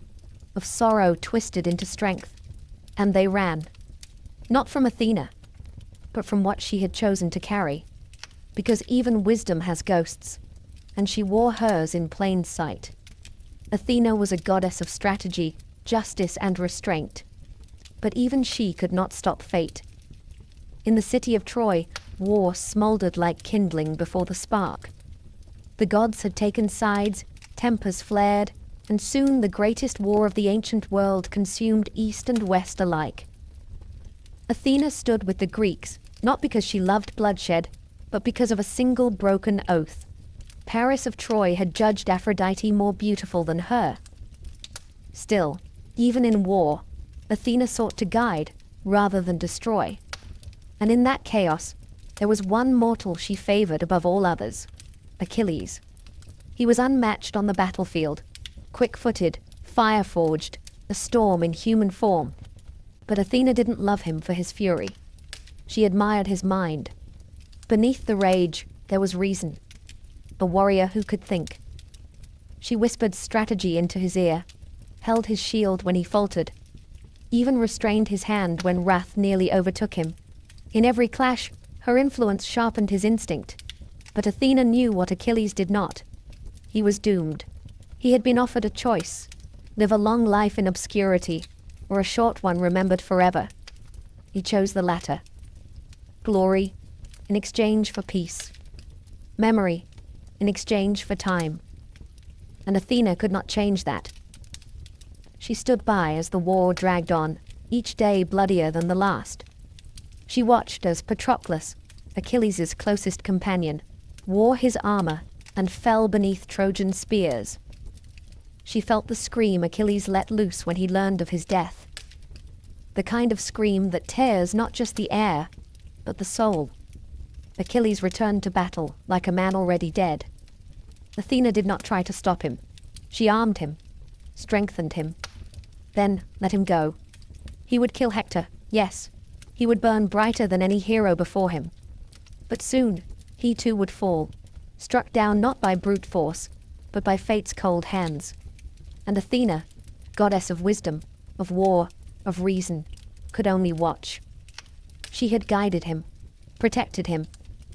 [SPEAKER 1] of sorrow twisted into strength, and they ran. Not from Athena, but from what she had chosen to carry, because even wisdom has ghosts, and she wore hers in plain sight. Athena was a goddess of strategy, justice, and restraint, but even she could not stop fate. In the city of Troy, war smoldered like kindling before the spark. The gods had taken sides, tempers flared, and soon the greatest war of the ancient world consumed east and west alike. Athena stood with the Greeks, not because she loved bloodshed, but because of a single broken oath. Paris of Troy had judged Aphrodite more beautiful than her. Still, even in war, Athena sought to guide rather than destroy. And in that chaos, there was one mortal she favored above all others, Achilles. He was unmatched on the battlefield, quick-footed, fire-forged, a storm in human form. But Athena didn't love him for his fury. She admired his mind. Beneath the rage, there was reason. A warrior who could think. She whispered strategy into his ear, held his shield when he faltered, even restrained his hand when wrath nearly overtook him. In every clash, her influence sharpened his instinct. But Athena knew what Achilles did not. He was doomed. He had been offered a choice: live a long life in obscurity, or a short one remembered forever. He chose the latter. Glory in exchange for peace. Memory in exchange for time. And Athena could not change that. She stood by as the war dragged on, each day bloodier than the last. She watched as Patroclus, Achilles' closest companion, wore his armor and fell beneath Trojan spears. She felt the scream Achilles let loose when he learned of his death. The kind of scream that tears not just the air, but the soul. Achilles returned to battle like a man already dead. Athena did not try to stop him. She armed him, strengthened him, then let him go. He would kill Hector, yes. He would burn brighter than any hero before him. But soon, he too would fall, struck down not by brute force, but by fate's cold hands. And Athena, goddess of wisdom, of war, of reason, could only watch. She had guided him, protected him,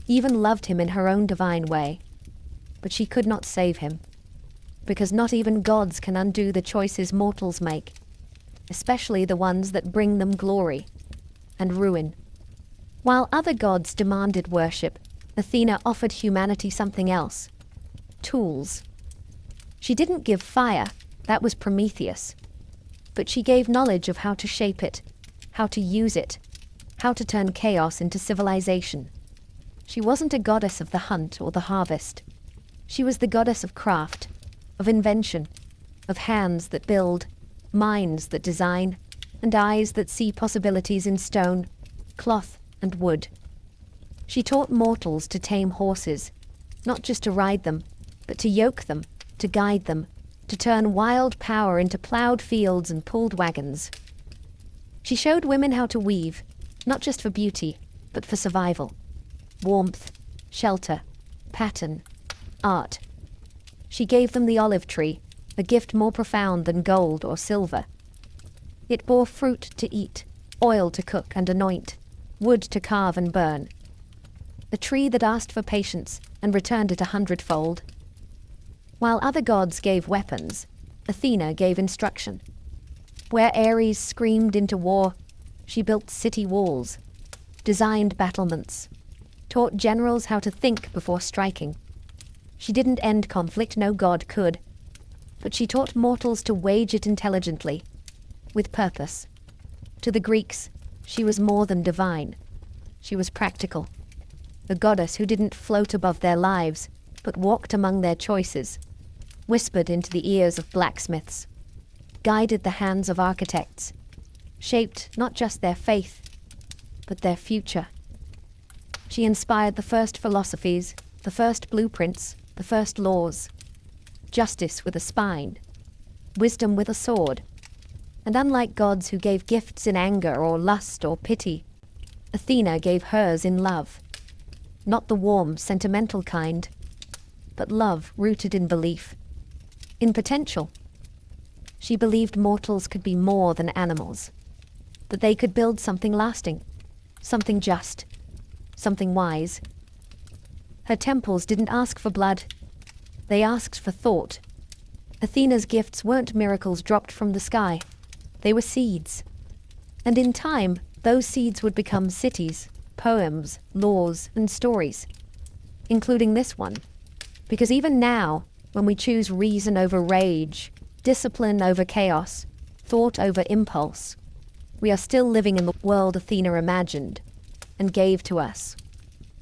[SPEAKER 1] even loved him in her own divine way. But she could not save him, because not even gods can undo the choices mortals make, especially the ones that bring them glory and ruin. While other gods demanded worship, Athena offered humanity something else: tools. She didn't give fire, that was Prometheus, but she gave knowledge of how to shape it, how to use it, how to turn chaos into civilization. She wasn't a goddess of the hunt or the harvest. She was the goddess of craft, of invention, of hands that build, minds that design, and eyes that see possibilities in stone, cloth, and wood. She taught mortals to tame horses, not just to ride them, but to yoke them, to guide them, to turn wild power into plowed fields and pulled wagons. She showed women how to weave, not just for beauty, but for survival. Warmth, shelter, pattern, art. She gave them the olive tree, a gift more profound than gold or silver. It bore fruit to eat, oil to cook and anoint, wood to carve and burn. A tree that asked for patience and returned it 100-fold. While other gods gave weapons, Athena gave instruction. Where Ares screamed into war, she built city walls, designed battlements, taught generals how to think before striking. She didn't end conflict, no god could, but she taught mortals to wage it intelligently, with purpose. To the Greeks, she was more than divine. She was practical, a goddess who didn't float above their lives, but walked among their choices, whispered into the ears of blacksmiths, guided the hands of architects, shaped not just their faith, but their future. She inspired the first philosophies, the first blueprints, the first laws. Justice with a spine, wisdom with a sword. And unlike gods who gave gifts in anger or lust or pity, Athena gave hers in love. Not the warm, sentimental kind, but love rooted in belief, in potential. She believed mortals could be more than animals, that they could build something lasting, something just, something wise. Her temples didn't ask for blood, they asked for thought. Athena's gifts weren't miracles dropped from the sky, they were seeds. And in time, those seeds would become cities, poems, laws, and stories, including this one. Because even now, when we choose reason over rage, discipline over chaos, thought over impulse, we are still living in the world Athena imagined and gave to us.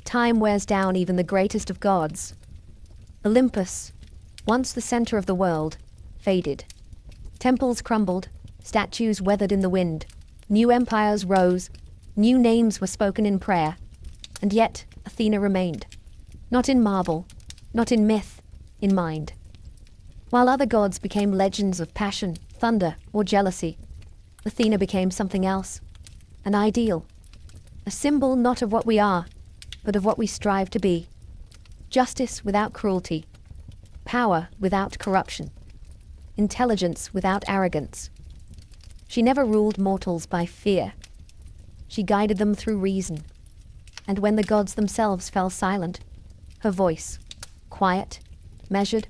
[SPEAKER 1] Time wears down even the greatest of gods. Olympus, once the center of the world, faded. Temples crumbled, statues weathered in the wind, new empires rose, new names were spoken in prayer, and yet Athena remained. Not in marble, not in myth, in mind. While other gods became legends of passion, thunder, or jealousy, Athena became something else, an ideal, a symbol not of what we are, but of what we strive to be. Justice without cruelty, power without corruption, intelligence without arrogance. She never ruled mortals by fear. She guided them through reason. And when the gods themselves fell silent, her voice, quiet, measured,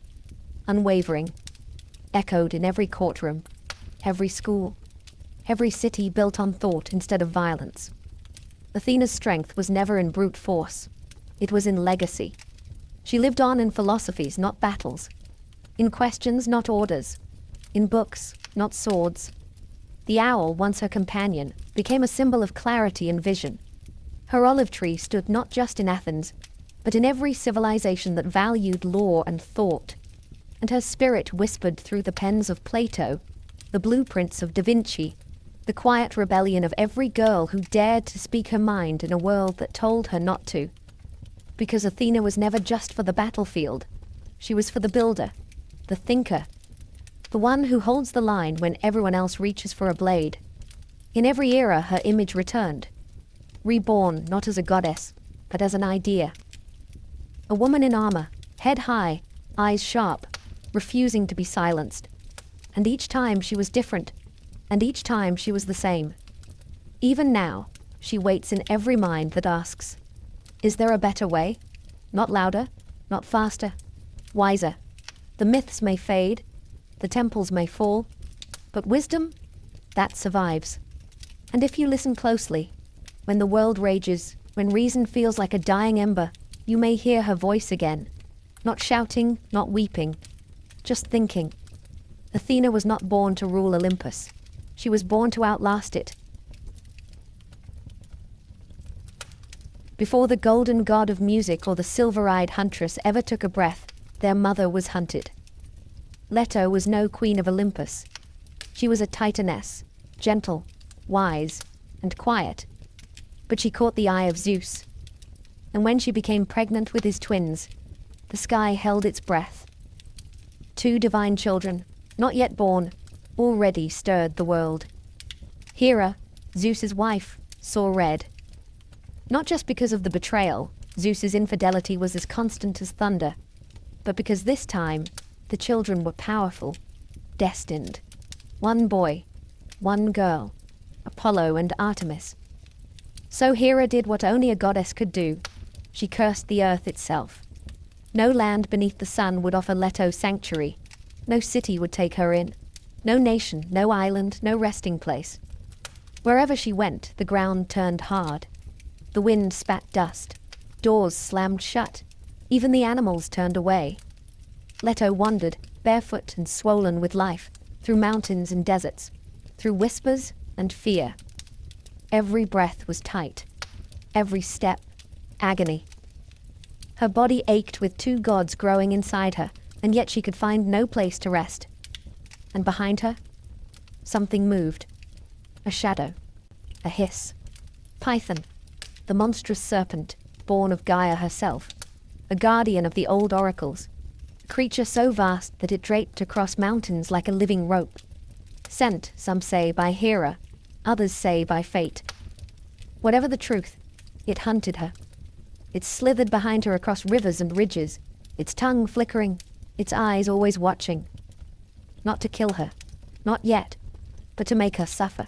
[SPEAKER 1] unwavering, echoed in every courtroom, every school, every city built on thought instead of violence. Athena's strength was never in brute force. It was in legacy. She lived on in philosophies, not battles. In questions, not orders. In books, not swords. The owl, once her companion, became a symbol of clarity and vision. Her olive tree stood not just in Athens, but in every civilization that valued law and thought. And her spirit whispered through the pens of Plato, the blueprints of Da Vinci, the quiet rebellion of every girl who dared to speak her mind in a world that told her not to. Because Athena was never just for the battlefield. She was for the builder, the thinker, the one who holds the line when everyone else reaches for a blade. In every era, her image returned, reborn not as a goddess, but as an idea. A woman in armor, head high, eyes sharp, refusing to be silenced. And each time she was different, and each time she was the same. Even now, she waits in every mind that asks, is there a better way? Not louder, not faster, wiser. The myths may fade, the temples may fall, but wisdom, that survives. And if you listen closely, when the world rages, when reason feels like a dying ember, you may hear her voice again, not shouting, not weeping, just thinking. Athena was not born to rule Olympus. She was born to outlast it. Before the golden god of music or the silver-eyed huntress ever took a breath, their mother was hunted. Leto was no queen of Olympus. She was a titaness, gentle, wise, and quiet. But she caught the eye of Zeus. And when she became pregnant with his twins, the sky held its breath. 2 divine children, not yet born, already stirred the world. Hera, Zeus's wife, saw red. Not just because of the betrayal, Zeus's infidelity was as constant as thunder, but because this time, the children were powerful, destined. 1 boy, 1 girl, Apollo and Artemis. So Hera did what only a goddess could do. She cursed the earth itself. No land beneath the sun would offer Leto sanctuary. No city would take her in. No nation, no island, no resting place. Wherever she went, the ground turned hard. The wind spat dust. Doors slammed shut. Even the animals turned away. Leto wandered, barefoot and swollen with life, through mountains and deserts, through whispers and fear. Every breath was tight. Every step, agony. Her body ached with 2 gods growing inside her, and yet she could find no place to rest. And behind her, something moved. A shadow. A hiss. Python, the monstrous serpent, born of Gaia herself, a guardian of the old oracles, a creature so vast that it draped across mountains like a living rope. Sent, some say, by Hera, others say by fate. Whatever the truth, it hunted her. It slithered behind her across rivers and ridges, its tongue flickering, its eyes always watching. Not to kill her, not yet, but to make her suffer,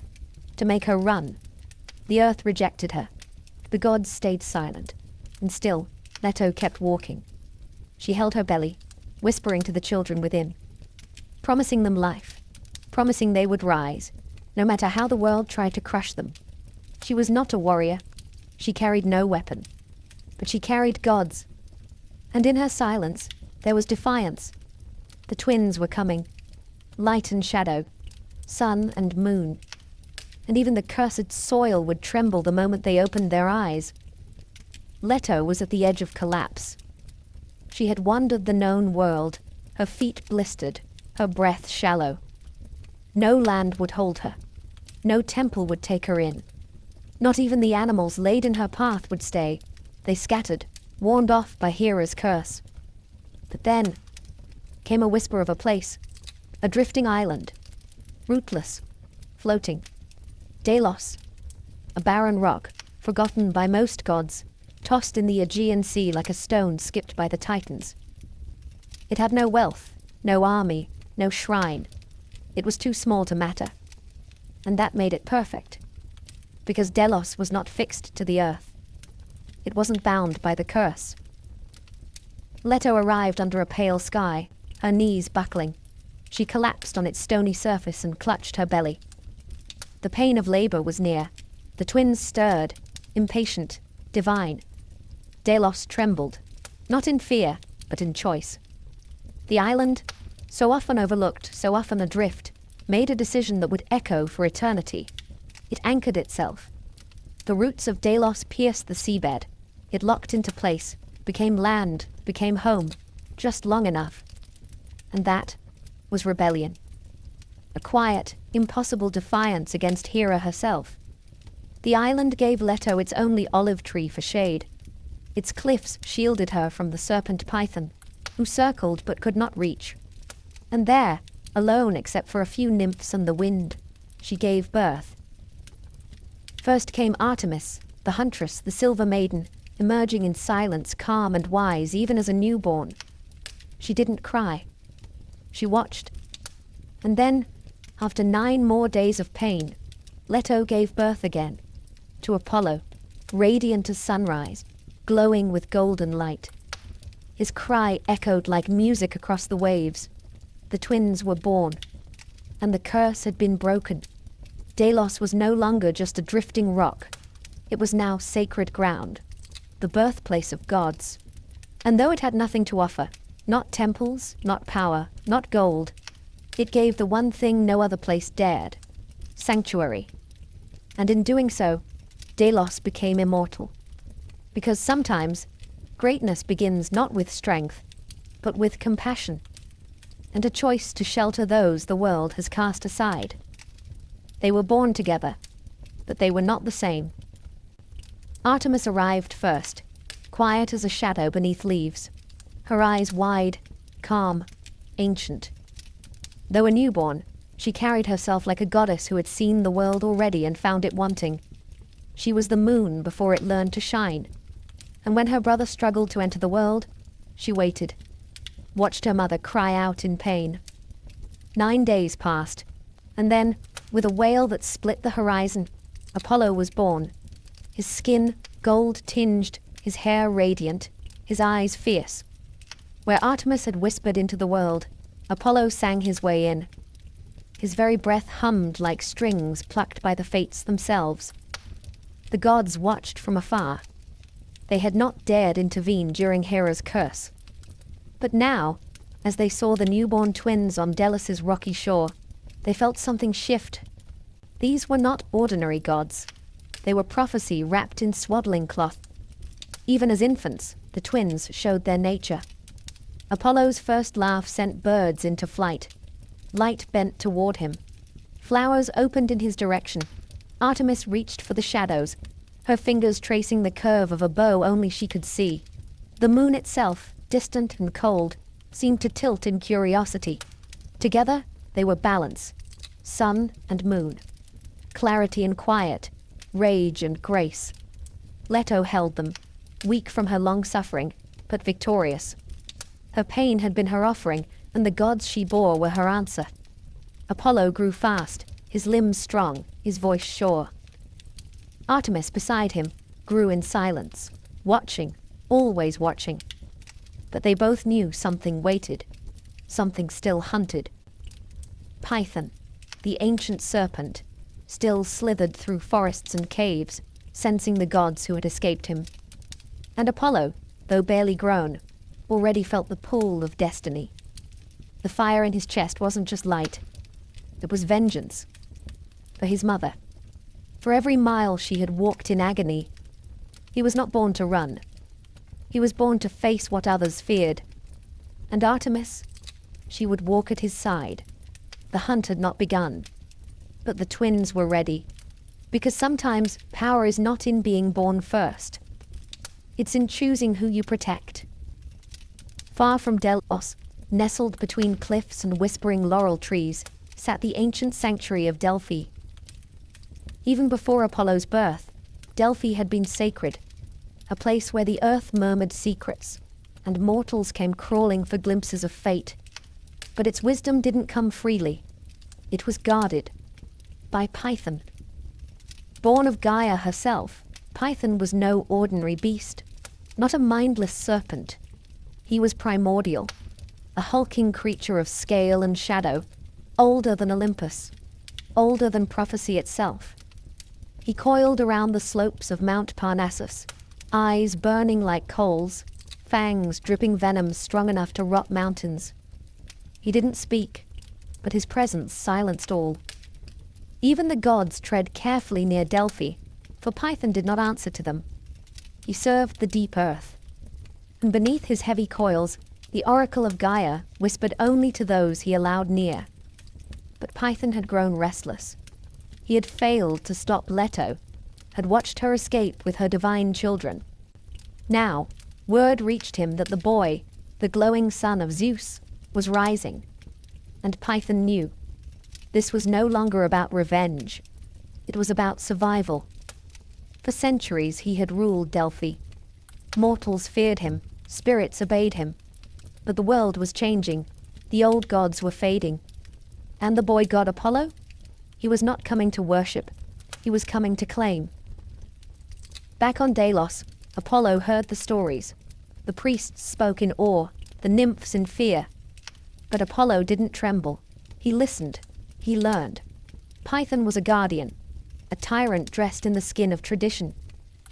[SPEAKER 1] to make her run. The earth rejected her. The gods stayed silent, and still, Leto kept walking. She held her belly, whispering to the children within, promising them life, promising they would rise, no matter how the world tried to crush them. She was not a warrior. She carried no weapon. But she carried gods. And in her silence, there was defiance. The twins were coming. Light and shadow, sun and moon. And even the cursed soil would tremble the moment they opened their eyes. Leto was at the edge of collapse. She had wandered the known world, her feet blistered, her breath shallow. No land would hold her. No temple would take her in. Not even the animals laid in her path would stay. They scattered, warned off by Hera's curse. But then came a whisper of a place, a drifting island, rootless, floating. Delos, a barren rock, forgotten by most gods, tossed in the Aegean Sea like a stone skipped by the Titans. It had no wealth, no army, no shrine. It was too small to matter. And that made it perfect, because Delos was not fixed to the earth. It wasn't bound by the curse. Leto arrived under a pale sky, her knees buckling. She collapsed on its stony surface and clutched her belly. The pain of labor was near. The twins stirred, impatient, divine. Delos trembled, not in fear, but in choice. The island, so often overlooked, so often adrift, made a decision that would echo for eternity. It anchored itself. The roots of Delos pierced the seabed. It locked into place, became land, became home, just long enough. And that was rebellion. A quiet, impossible defiance against Hera herself. The island gave Leto its only olive tree for shade. Its cliffs shielded her from the serpent Python, who circled but could not reach. And there, alone except for a few nymphs and the wind, she gave birth. First came Artemis, the huntress, the silver maiden, emerging in silence, calm and wise, even as a newborn. She didn't cry. She watched. And then, after 9 more days of pain, Leto gave birth again. to Apollo, radiant as sunrise, glowing with golden light. His cry echoed like music across the waves. The twins were born, and the curse had been broken. Delos was no longer just a drifting rock. It was now sacred ground, the birthplace of gods. And though it had nothing to offer, not temples, not power, not gold, it gave the one thing no other place dared: sanctuary. And in doing so, Delos became immortal. Because sometimes, greatness begins not with strength, but with compassion, and a choice to shelter those the world has cast aside. They were born together, but they were not the same. Artemis arrived first, quiet as a shadow beneath leaves, her eyes wide, calm, ancient. Though a newborn, she carried herself like a goddess who had seen the world already and found it wanting. She was the moon before it learned to shine. And when her brother struggled to enter the world, she waited, watched her mother cry out in pain. 9 days passed, and then, with a wail that split the horizon, Apollo was born. His skin gold-tinged, his hair radiant, his eyes fierce. Where Artemis had whispered into the world, Apollo sang his way in. His very breath hummed like strings plucked by the fates themselves. The gods watched from afar. They had not dared intervene during Hera's curse. But now, as they saw the newborn twins on Delos' rocky shore, they felt something shift. These were not ordinary gods. They were prophecy wrapped in swaddling cloth. Even as infants, the twins showed their nature. Apollo's first laugh sent birds into flight. Light bent toward him. Flowers opened in his direction. Artemis reached for the shadows, her fingers tracing the curve of a bow only she could see. The moon itself, distant and cold, seemed to tilt in curiosity. Together, they were balance, sun and moon, clarity and quiet, rage and grace. Leto held them, weak from her long suffering, but victorious. Her pain had been her offering, and the gods she bore were her answer. Apollo grew fast, his limbs strong, his voice sure. Artemis beside him grew in silence, watching, always watching. But they both knew something waited, something still hunted. Python, the ancient serpent, still slithered through forests and caves, sensing the gods who had escaped him. And Apollo, though barely grown, already felt the pull of destiny. The fire in his chest wasn't just light, it was vengeance. For his mother. For every mile she had walked in agony. He was not born to run. He was born to face what others feared. And Artemis, she would walk at his side. The hunt had not begun. But the twins were ready. Because sometimes power is not in being born first. It's in choosing who you protect. Far from Delos, nestled between cliffs and whispering laurel trees, sat the ancient sanctuary of Delphi. Even before Apollo's birth, Delphi had been sacred, a place where the earth murmured secrets, and mortals came crawling for glimpses of fate. But its wisdom didn't come freely. It was guarded by Python. Born of Gaia herself, Python was no ordinary beast, not a mindless serpent. He was primordial, a hulking creature of scale and shadow, older than Olympus, older than prophecy itself. He coiled around the slopes of Mount Parnassus, eyes burning like coals, fangs dripping venom strong enough to rot mountains. He didn't speak, but his presence silenced all. Even the gods tread carefully near Delphi, for Python did not answer to them. He served the deep earth. And beneath his heavy coils, the oracle of Gaia whispered only to those he allowed near. But Python had grown restless. He had failed to stop Leto, had watched her escape with her divine children. Now, word reached him that the boy, the glowing son of Zeus, was rising. And Python knew. This was no longer about revenge. It was about survival. For centuries he had ruled Delphi. Mortals feared him, spirits obeyed him. But the world was changing. The old gods were fading. And the boy god Apollo? He was not coming to worship. He was coming to claim. Back on Delos, Apollo heard the stories. The priests spoke in awe, the nymphs in fear. But Apollo didn't tremble. He listened. He learned. Python was a guardian, a tyrant dressed in the skin of tradition.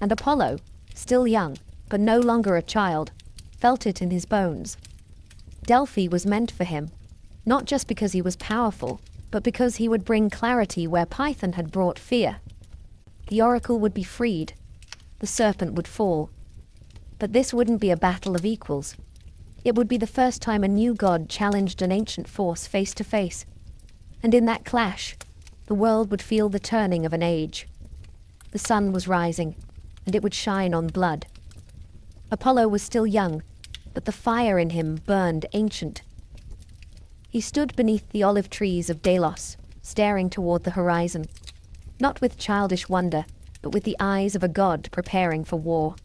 [SPEAKER 1] And Apollo, still young, but no longer a child, felt it in his bones. Delphi was meant for him, not just because he was powerful, but because he would bring clarity where Python had brought fear. The oracle would be freed. The serpent would fall. But this wouldn't be a battle of equals. It would be the first time a new god challenged an ancient force face to face. And in that clash, the world would feel the turning of an age. The sun was rising, and it would shine on blood. Apollo was still young, but the fire in him burned ancient. He stood beneath the olive trees of Delos, staring toward the horizon, not with childish wonder, but with the eyes of a god preparing for war.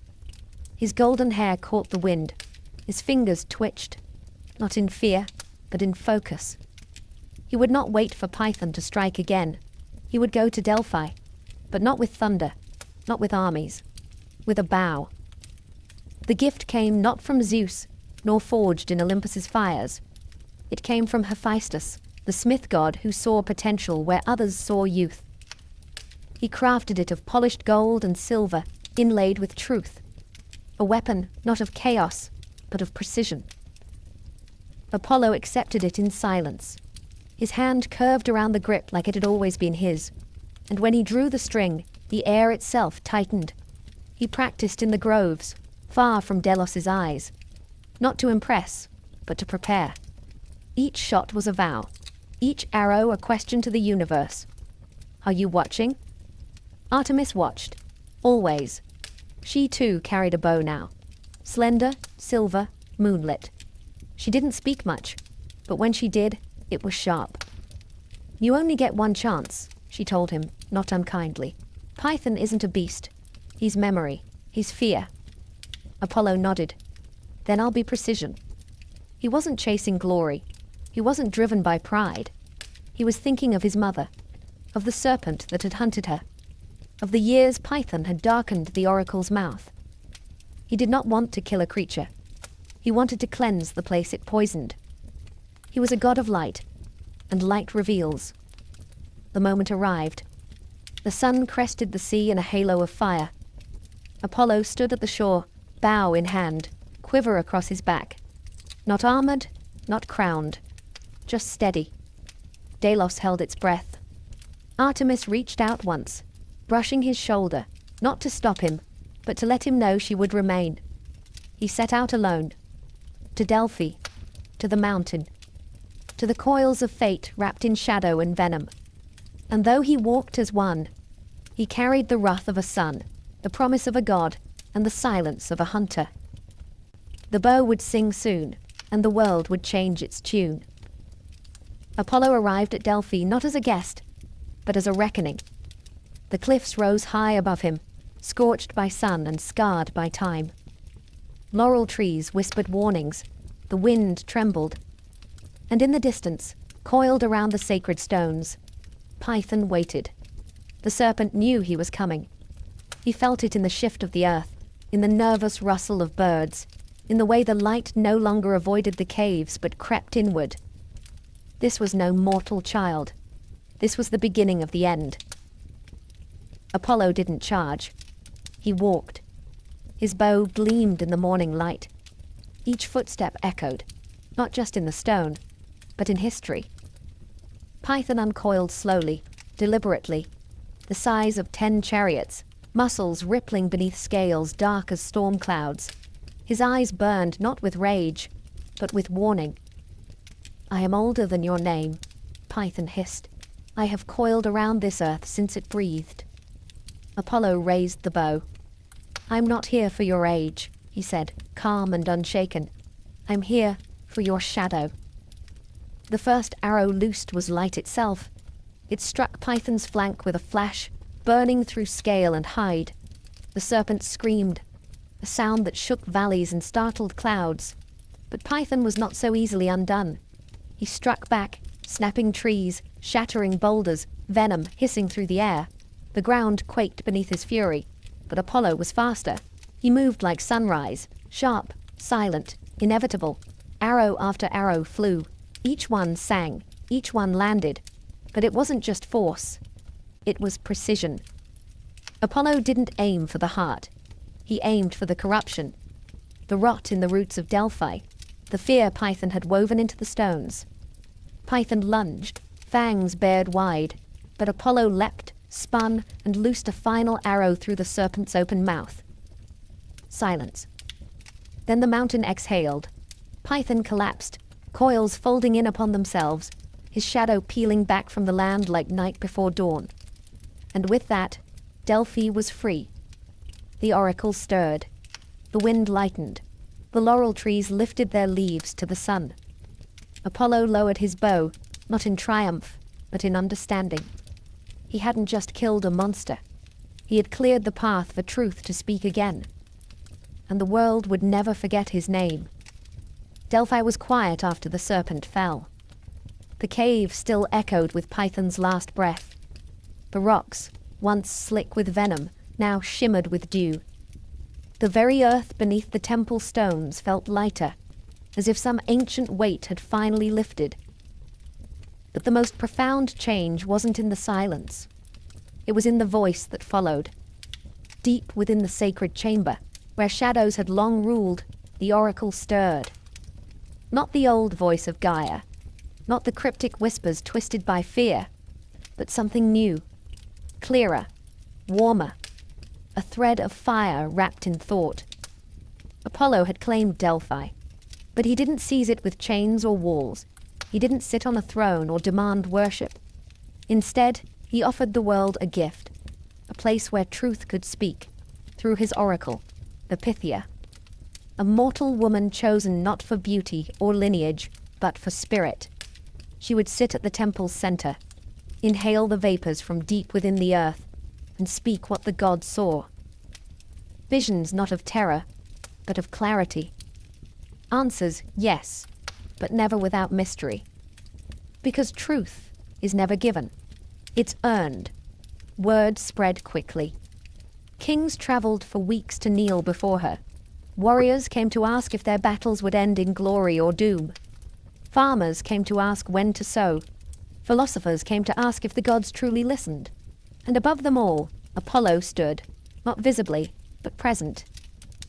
[SPEAKER 1] His golden hair caught the wind. His fingers twitched, not in fear, but in focus. He would not wait for Python to strike again. He would go to Delphi, but not with thunder, not with armies, with a bow. The gift came not from Zeus, nor forged in Olympus's fires. It came from Hephaestus, the smith god who saw potential where others saw youth. He crafted it of polished gold and silver, inlaid with truth. A weapon not of chaos, but of precision. Apollo accepted it in silence. His hand curved around the grip like it had always been his, and when he drew the string, the air itself tightened. He practiced in the groves, far from Delos's eyes, not to impress, but to prepare. Each shot was a vow, each arrow a question to the universe. Are you watching? Artemis watched, always. She too carried a bow now, slender, silver, moonlit. She didn't speak much, but when she did, it was sharp. You only get one chance, she told him, not unkindly. Python isn't a beast. He's memory. He's fear. Apollo nodded. Then I'll be precision. He wasn't chasing glory. He wasn't driven by pride. He was thinking of his mother, of the serpent that had hunted her, of the years Python had darkened the oracle's mouth. He did not want to kill a creature. He wanted to cleanse the place it poisoned. He was a god of light, and light reveals. The moment arrived. The sun crested the sea in a halo of fire. Apollo stood at the shore, bow in hand, quiver across his back. Not armored, not crowned, just steady. Delos held its breath. Artemis reached out once, brushing his shoulder, not to stop him, but to let him know she would remain. He set out alone, to Delphi, to the mountain, to the coils of fate wrapped in shadow and venom. And though he walked as one, he carried the wrath of a son, the promise of a god, and the silence of a hunter. The bow would sing soon, and the world would change its tune. Apollo arrived at Delphi not as a guest, but as a reckoning. The cliffs rose high above him, scorched by sun and scarred by time. Laurel trees whispered warnings, the wind trembled, and in the distance, coiled around the sacred stones, Python waited. The serpent knew he was coming. He felt it in the shift of the earth, in the nervous rustle of birds, in the way the light no longer avoided the caves but crept inward. This was no mortal child. This was the beginning of the end. Apollo didn't charge. He walked. His bow gleamed in the morning light. Each footstep echoed, not just in the stone, but in history. Python uncoiled slowly, deliberately, the size of 10 chariots, muscles rippling beneath scales dark as storm clouds. His eyes burned not with rage, but with warning. I am older than your name, Python hissed. I have coiled around this earth since it breathed. Apollo raised the bow. I'm not here for your age, he said, calm and unshaken. I'm here for your shadow. The first arrow loosed was light itself. It struck Python's flank with a flash, burning through scale and hide. The serpent screamed, a sound that shook valleys and startled clouds. But Python was not so easily undone. He struck back, snapping trees, shattering boulders, venom hissing through the air. The ground quaked beneath his fury, but Apollo was faster. He moved like sunrise, sharp, silent, inevitable. Arrow after arrow flew. Each one sang, each one landed. But it wasn't just force. It was precision. Apollo didn't aim for the heart. He aimed for the corruption, the rot in the roots of Delphi, the fear Python had woven into the stones. Python lunged, fangs bared wide, but Apollo leapt, spun, and loosed a final arrow through the serpent's open mouth. Silence. Then the mountain exhaled. Python collapsed, coils folding in upon themselves, his shadow peeling back from the land like night before dawn. And with that, Delphi was free. The oracle stirred. The wind lightened. The laurel trees lifted their leaves to the sun. Apollo lowered his bow, not in triumph, but in understanding. He hadn't just killed a monster. He had cleared the path for truth to speak again. And the world would never forget his name. Delphi was quiet after the serpent fell. The cave still echoed with Python's last breath. The rocks, once slick with venom, now shimmered with dew. The very earth beneath the temple stones felt lighter, as if some ancient weight had finally lifted. But the most profound change wasn't in the silence. It was in the voice that followed. Deep within the sacred chamber, where shadows had long ruled, the oracle stirred. Not the old voice of Gaia, not the cryptic whispers twisted by fear, but something new, clearer, warmer, a thread of fire wrapped in thought. Apollo had claimed Delphi, but he didn't seize it with chains or walls. He didn't sit on a throne or demand worship. Instead, he offered the world a gift, a place where truth could speak, through his oracle, the Pythia. A mortal woman chosen not for beauty or lineage, but for spirit. She would sit at the temple's center, inhale the vapors from deep within the earth, and speak what the gods saw. Visions not of terror, but of clarity. Answers, yes, but never without mystery. Because truth is never given. It's earned. Word spread quickly. Kings traveled for weeks to kneel before her. Warriors came to ask if their battles would end in glory or doom. Farmers came to ask when to sow. Philosophers came to ask if the gods truly listened. And above them all, Apollo stood, not visibly, but present.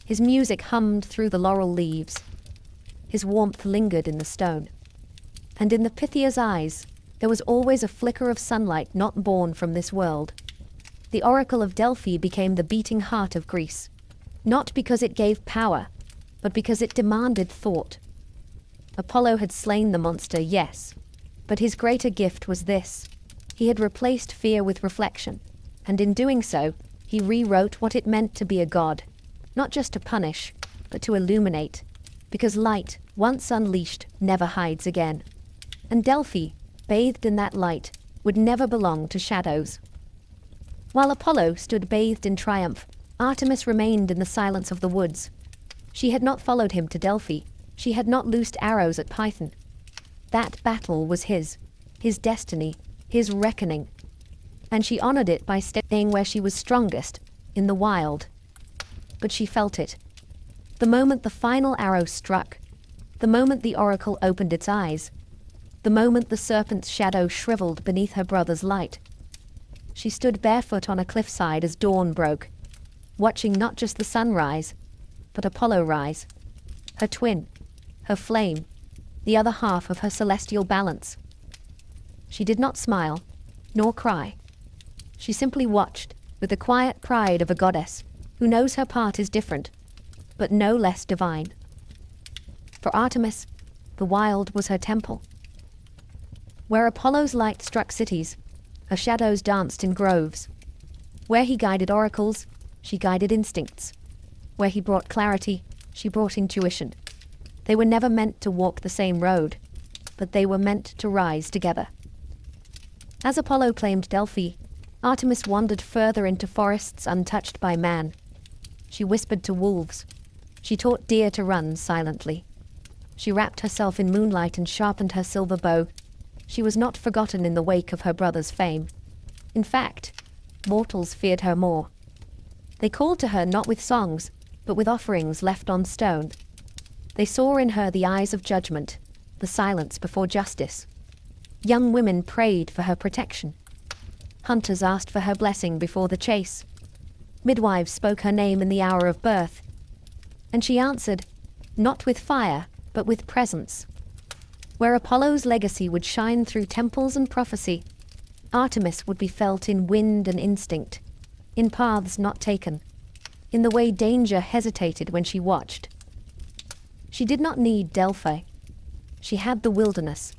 [SPEAKER 1] His music hummed through the laurel leaves. His warmth lingered in the stone. And in the Pythia's eyes, there was always a flicker of sunlight not born from this world. The oracle of Delphi became the beating heart of Greece, not because it gave power, but because it demanded thought. Apollo had slain the monster, yes, but his greater gift was this. He had replaced fear with reflection, and in doing so, he rewrote what it meant to be a god, not just to punish, but to illuminate, because light, once unleashed, never hides again. And Delphi, bathed in that light, would never belong to shadows. While Apollo stood bathed in triumph, Artemis remained in the silence of the woods. She had not followed him to Delphi. She had not loosed arrows at Python. That battle was his destiny, his reckoning. And she honored it by staying where she was strongest, in the wild. But she felt it. The moment the final arrow struck, the moment the oracle opened its eyes, the moment the serpent's shadow shriveled beneath her brother's light. She stood barefoot on a cliffside as dawn broke, watching not just the sun rise, but Apollo rise, her twin, her flame, the other half of her celestial balance. She did not smile, nor cry. She simply watched, with the quiet pride of a goddess who knows her part is different, but no less divine. For Artemis, the wild was her temple. Where Apollo's light struck cities, her shadows danced in groves. Where he guided oracles, she guided instincts. Where he brought clarity, she brought intuition. They were never meant to walk the same road, but they were meant to rise together. As Apollo claimed Delphi, Artemis wandered further into forests untouched by man. She whispered to wolves. She taught deer to run silently. She wrapped herself in moonlight and sharpened her silver bow. She was not forgotten in the wake of her brother's fame. In fact, mortals feared her more. They called to her not with songs, but with offerings left on stone. They saw in her the eyes of judgment, the silence before justice. Young women prayed for her protection. Hunters asked for her blessing before the chase. Midwives spoke her name in the hour of birth. And she answered, not with fire, but with presence. Where Apollo's legacy would shine through temples and prophecy, Artemis would be felt in wind and instinct, in paths not taken, in the way danger hesitated when she watched. She did not need Delphi. She had the wilderness.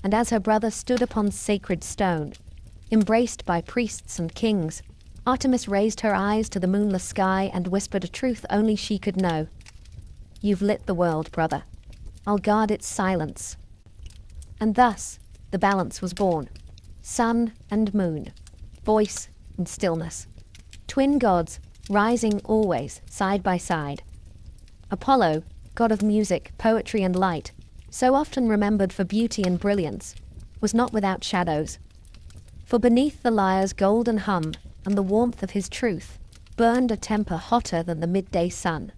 [SPEAKER 1] And as her brother stood upon sacred stone, embraced by priests and kings, Artemis raised her eyes to the moonless sky and whispered a truth only she could know. You've lit the world, brother. I'll guard its silence. And thus the balance was born. Sun and moon, voice and stillness. Twin gods, rising always, side by side. Apollo, god of music, poetry and light, so often remembered for beauty and brilliance, was not without shadows. For beneath the lyre's golden hum and the warmth of his truth burned a temper hotter than the midday sun.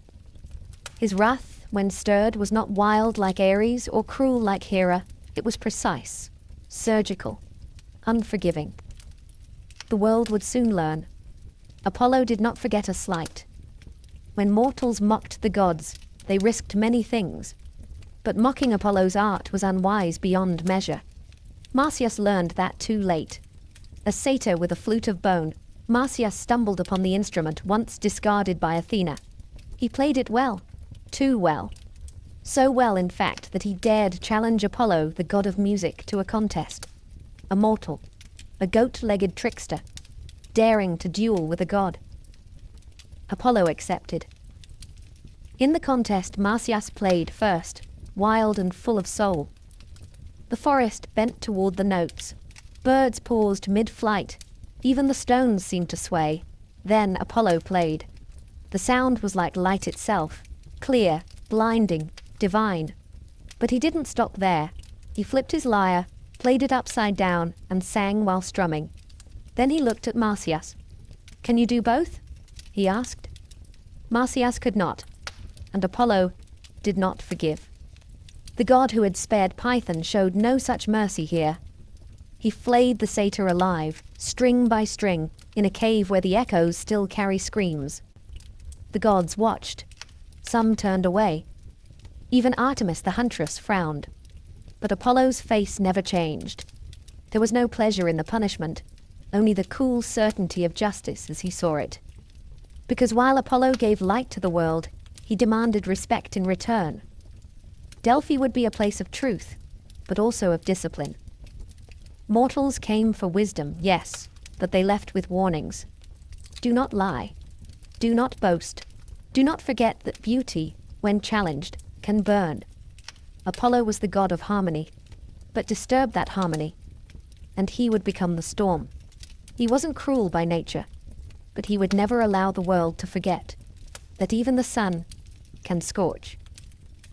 [SPEAKER 1] His wrath, when stirred, was not wild like Ares or cruel like Hera. It was precise, surgical, unforgiving. The world would soon learn. Apollo did not forget a slight. When mortals mocked the gods, they risked many things. But mocking Apollo's art was unwise beyond measure. Marsyas learned that too late. A satyr with a flute of bone, Marsyas stumbled upon the instrument once discarded by Athena. He played it well, too well. So well, in fact, that he dared challenge Apollo, the god of music, to a contest. A mortal, a goat-legged trickster, daring to duel with a god. Apollo accepted. In the contest, Marsyas played first, wild and full of soul. The forest bent toward the notes. Birds paused mid-flight. Even the stones seemed to sway. Then Apollo played. The sound was like light itself, clear, blinding, divine. But he didn't stop there. He flipped his lyre, played it upside down, and sang while strumming. Then he looked at Marsyas. "Can you do both?" he asked. Marsyas could not, and Apollo did not forgive. The god who had spared Python showed no such mercy here. He flayed the satyr alive, string by string, in a cave where the echoes still carry screams. The gods watched. Some turned away. Even Artemis the huntress frowned. But Apollo's face never changed. There was no pleasure in the punishment, only the cool certainty of justice as he saw it. Because while Apollo gave light to the world, he demanded respect in return. Delphi would be a place of truth, but also of discipline. Mortals came for wisdom, yes, but they left with warnings. Do not lie. Do not boast. Do not forget that beauty, when challenged, can burn. Apollo was the god of harmony, but disturbed that harmony, and he would become the storm. He wasn't cruel by nature, but he would never allow the world to forget that even the sun can scorch.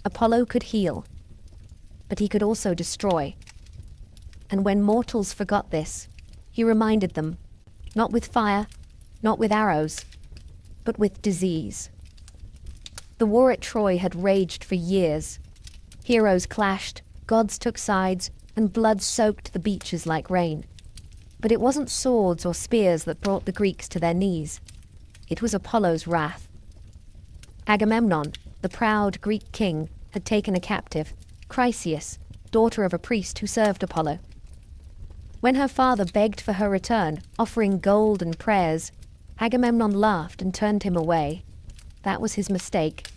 [SPEAKER 1] Apollo could heal, but he could also destroy. And when mortals forgot this, he reminded them, not with fire, not with arrows, but with disease. The war at Troy had raged for years. Heroes clashed, gods took sides, and blood soaked the beaches like rain. But it wasn't swords or spears that brought the Greeks to their knees. It was Apollo's wrath. Agamemnon, the proud Greek king, had taken a captive, Chryseis, daughter of a priest who served Apollo. When her father begged for her return, offering gold and prayers, Agamemnon laughed and turned him away. That was his mistake.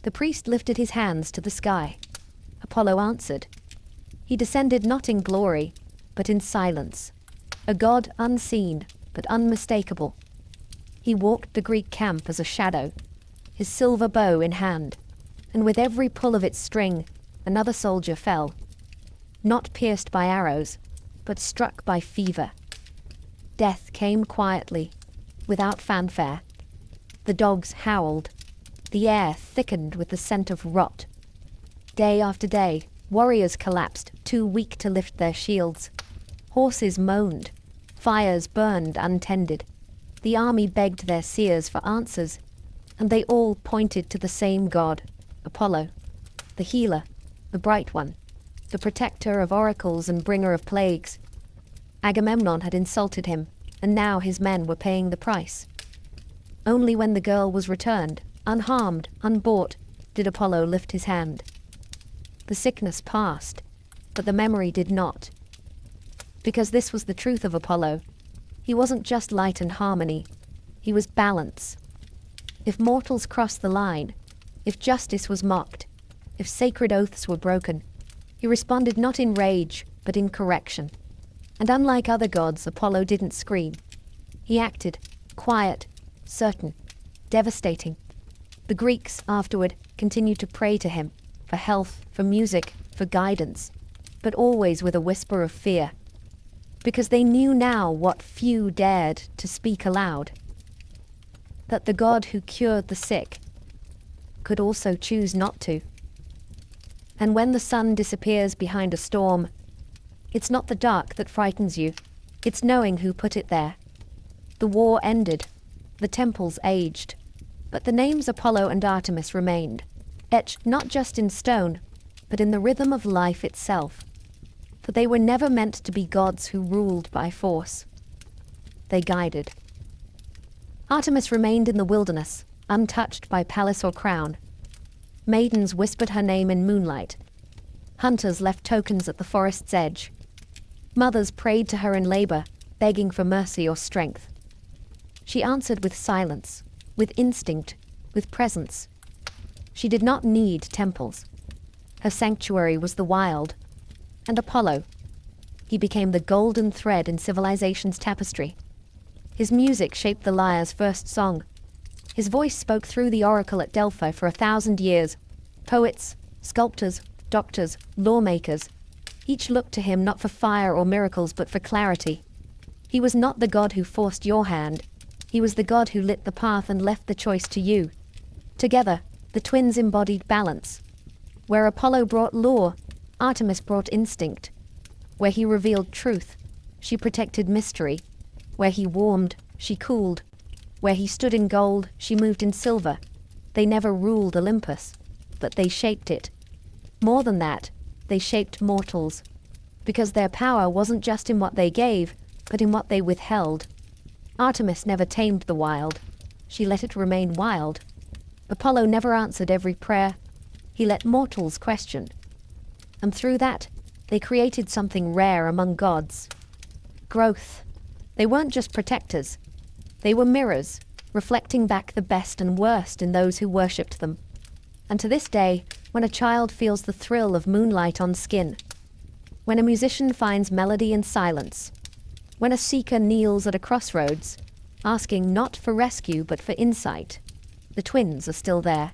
[SPEAKER 1] The priest lifted his hands to the sky. Apollo answered. He descended not in glory, but in silence, a god unseen but unmistakable. He walked the Greek camp as a shadow, his silver bow in hand, and with every pull of its string, another soldier fell, not pierced by arrows, but struck by fever. Death came quietly, without fanfare. The dogs howled. The air thickened with the scent of rot. Day after day, warriors collapsed, too weak to lift their shields. Horses moaned. Fires burned untended. The army begged their seers for answers, and they all pointed to the same god, Apollo, the healer, the bright one, the protector of oracles and bringer of plagues. Agamemnon had insulted him, and now his men were paying the price. Only when the girl was returned, unharmed, unbought, did Apollo lift his hand. The sickness passed, but the memory did not. Because this was the truth of Apollo. He wasn't just light and harmony, he was balance. If mortals crossed the line, if justice was mocked, if sacred oaths were broken, he responded not in rage, but in correction. And unlike other gods, Apollo didn't scream. He acted, quiet, certain, devastating. The Greeks, afterward, continued to pray to him, for health, for music, for guidance, but always with a whisper of fear. Because they knew now what few dared to speak aloud. That the God who cured the sick could also choose not to. And when the sun disappears behind a storm, it's not the dark that frightens you, it's knowing who put it there. The war ended, the temples aged, but the names Apollo and Artemis remained, etched not just in stone, but in the rhythm of life itself. For they were never meant to be gods who ruled by force. They guided. Artemis remained in the wilderness, untouched by palace or crown. Maidens whispered her name in moonlight. Hunters left tokens at the forest's edge. Mothers prayed to her in labor, begging for mercy or strength. She answered with silence, with instinct, with presence. She did not need temples. Her sanctuary was the wild. And Apollo, he became the golden thread in civilization's tapestry. His music shaped the lyre's first song. His voice spoke through the oracle at Delphi for 1,000 years. Poets, sculptors, doctors, lawmakers, each looked to him not for fire or miracles but for clarity. He was not the god who forced your hand. He was the god who lit the path and left the choice to you. Together, the twins embodied balance. Where Apollo brought law, Artemis brought instinct. Where he revealed truth, she protected mystery. Where he warmed, she cooled. Where he stood in gold, she moved in silver. They never ruled Olympus, but they shaped it. More than that, they shaped mortals. Because their power wasn't just in what they gave, but in what they withheld. Artemis never tamed the wild. She let it remain wild. Apollo never answered every prayer. He let mortals question. And through that, they created something rare among gods. Growth. They weren't just protectors. They were mirrors, reflecting back the best and worst in those who worshipped them. And to this day, when a child feels the thrill of moonlight on skin, when a musician finds melody in silence, when a seeker kneels at a crossroads, asking not for rescue but for insight, the twins are still there,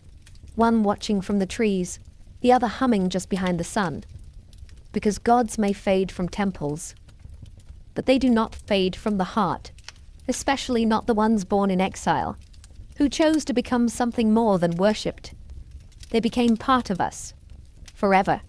[SPEAKER 1] one watching from the trees, the other humming just behind the sun. Because gods may fade from temples, but they do not fade from the heart, especially not the ones born in exile, who chose to become something more than worshipped. They became part of us, forever.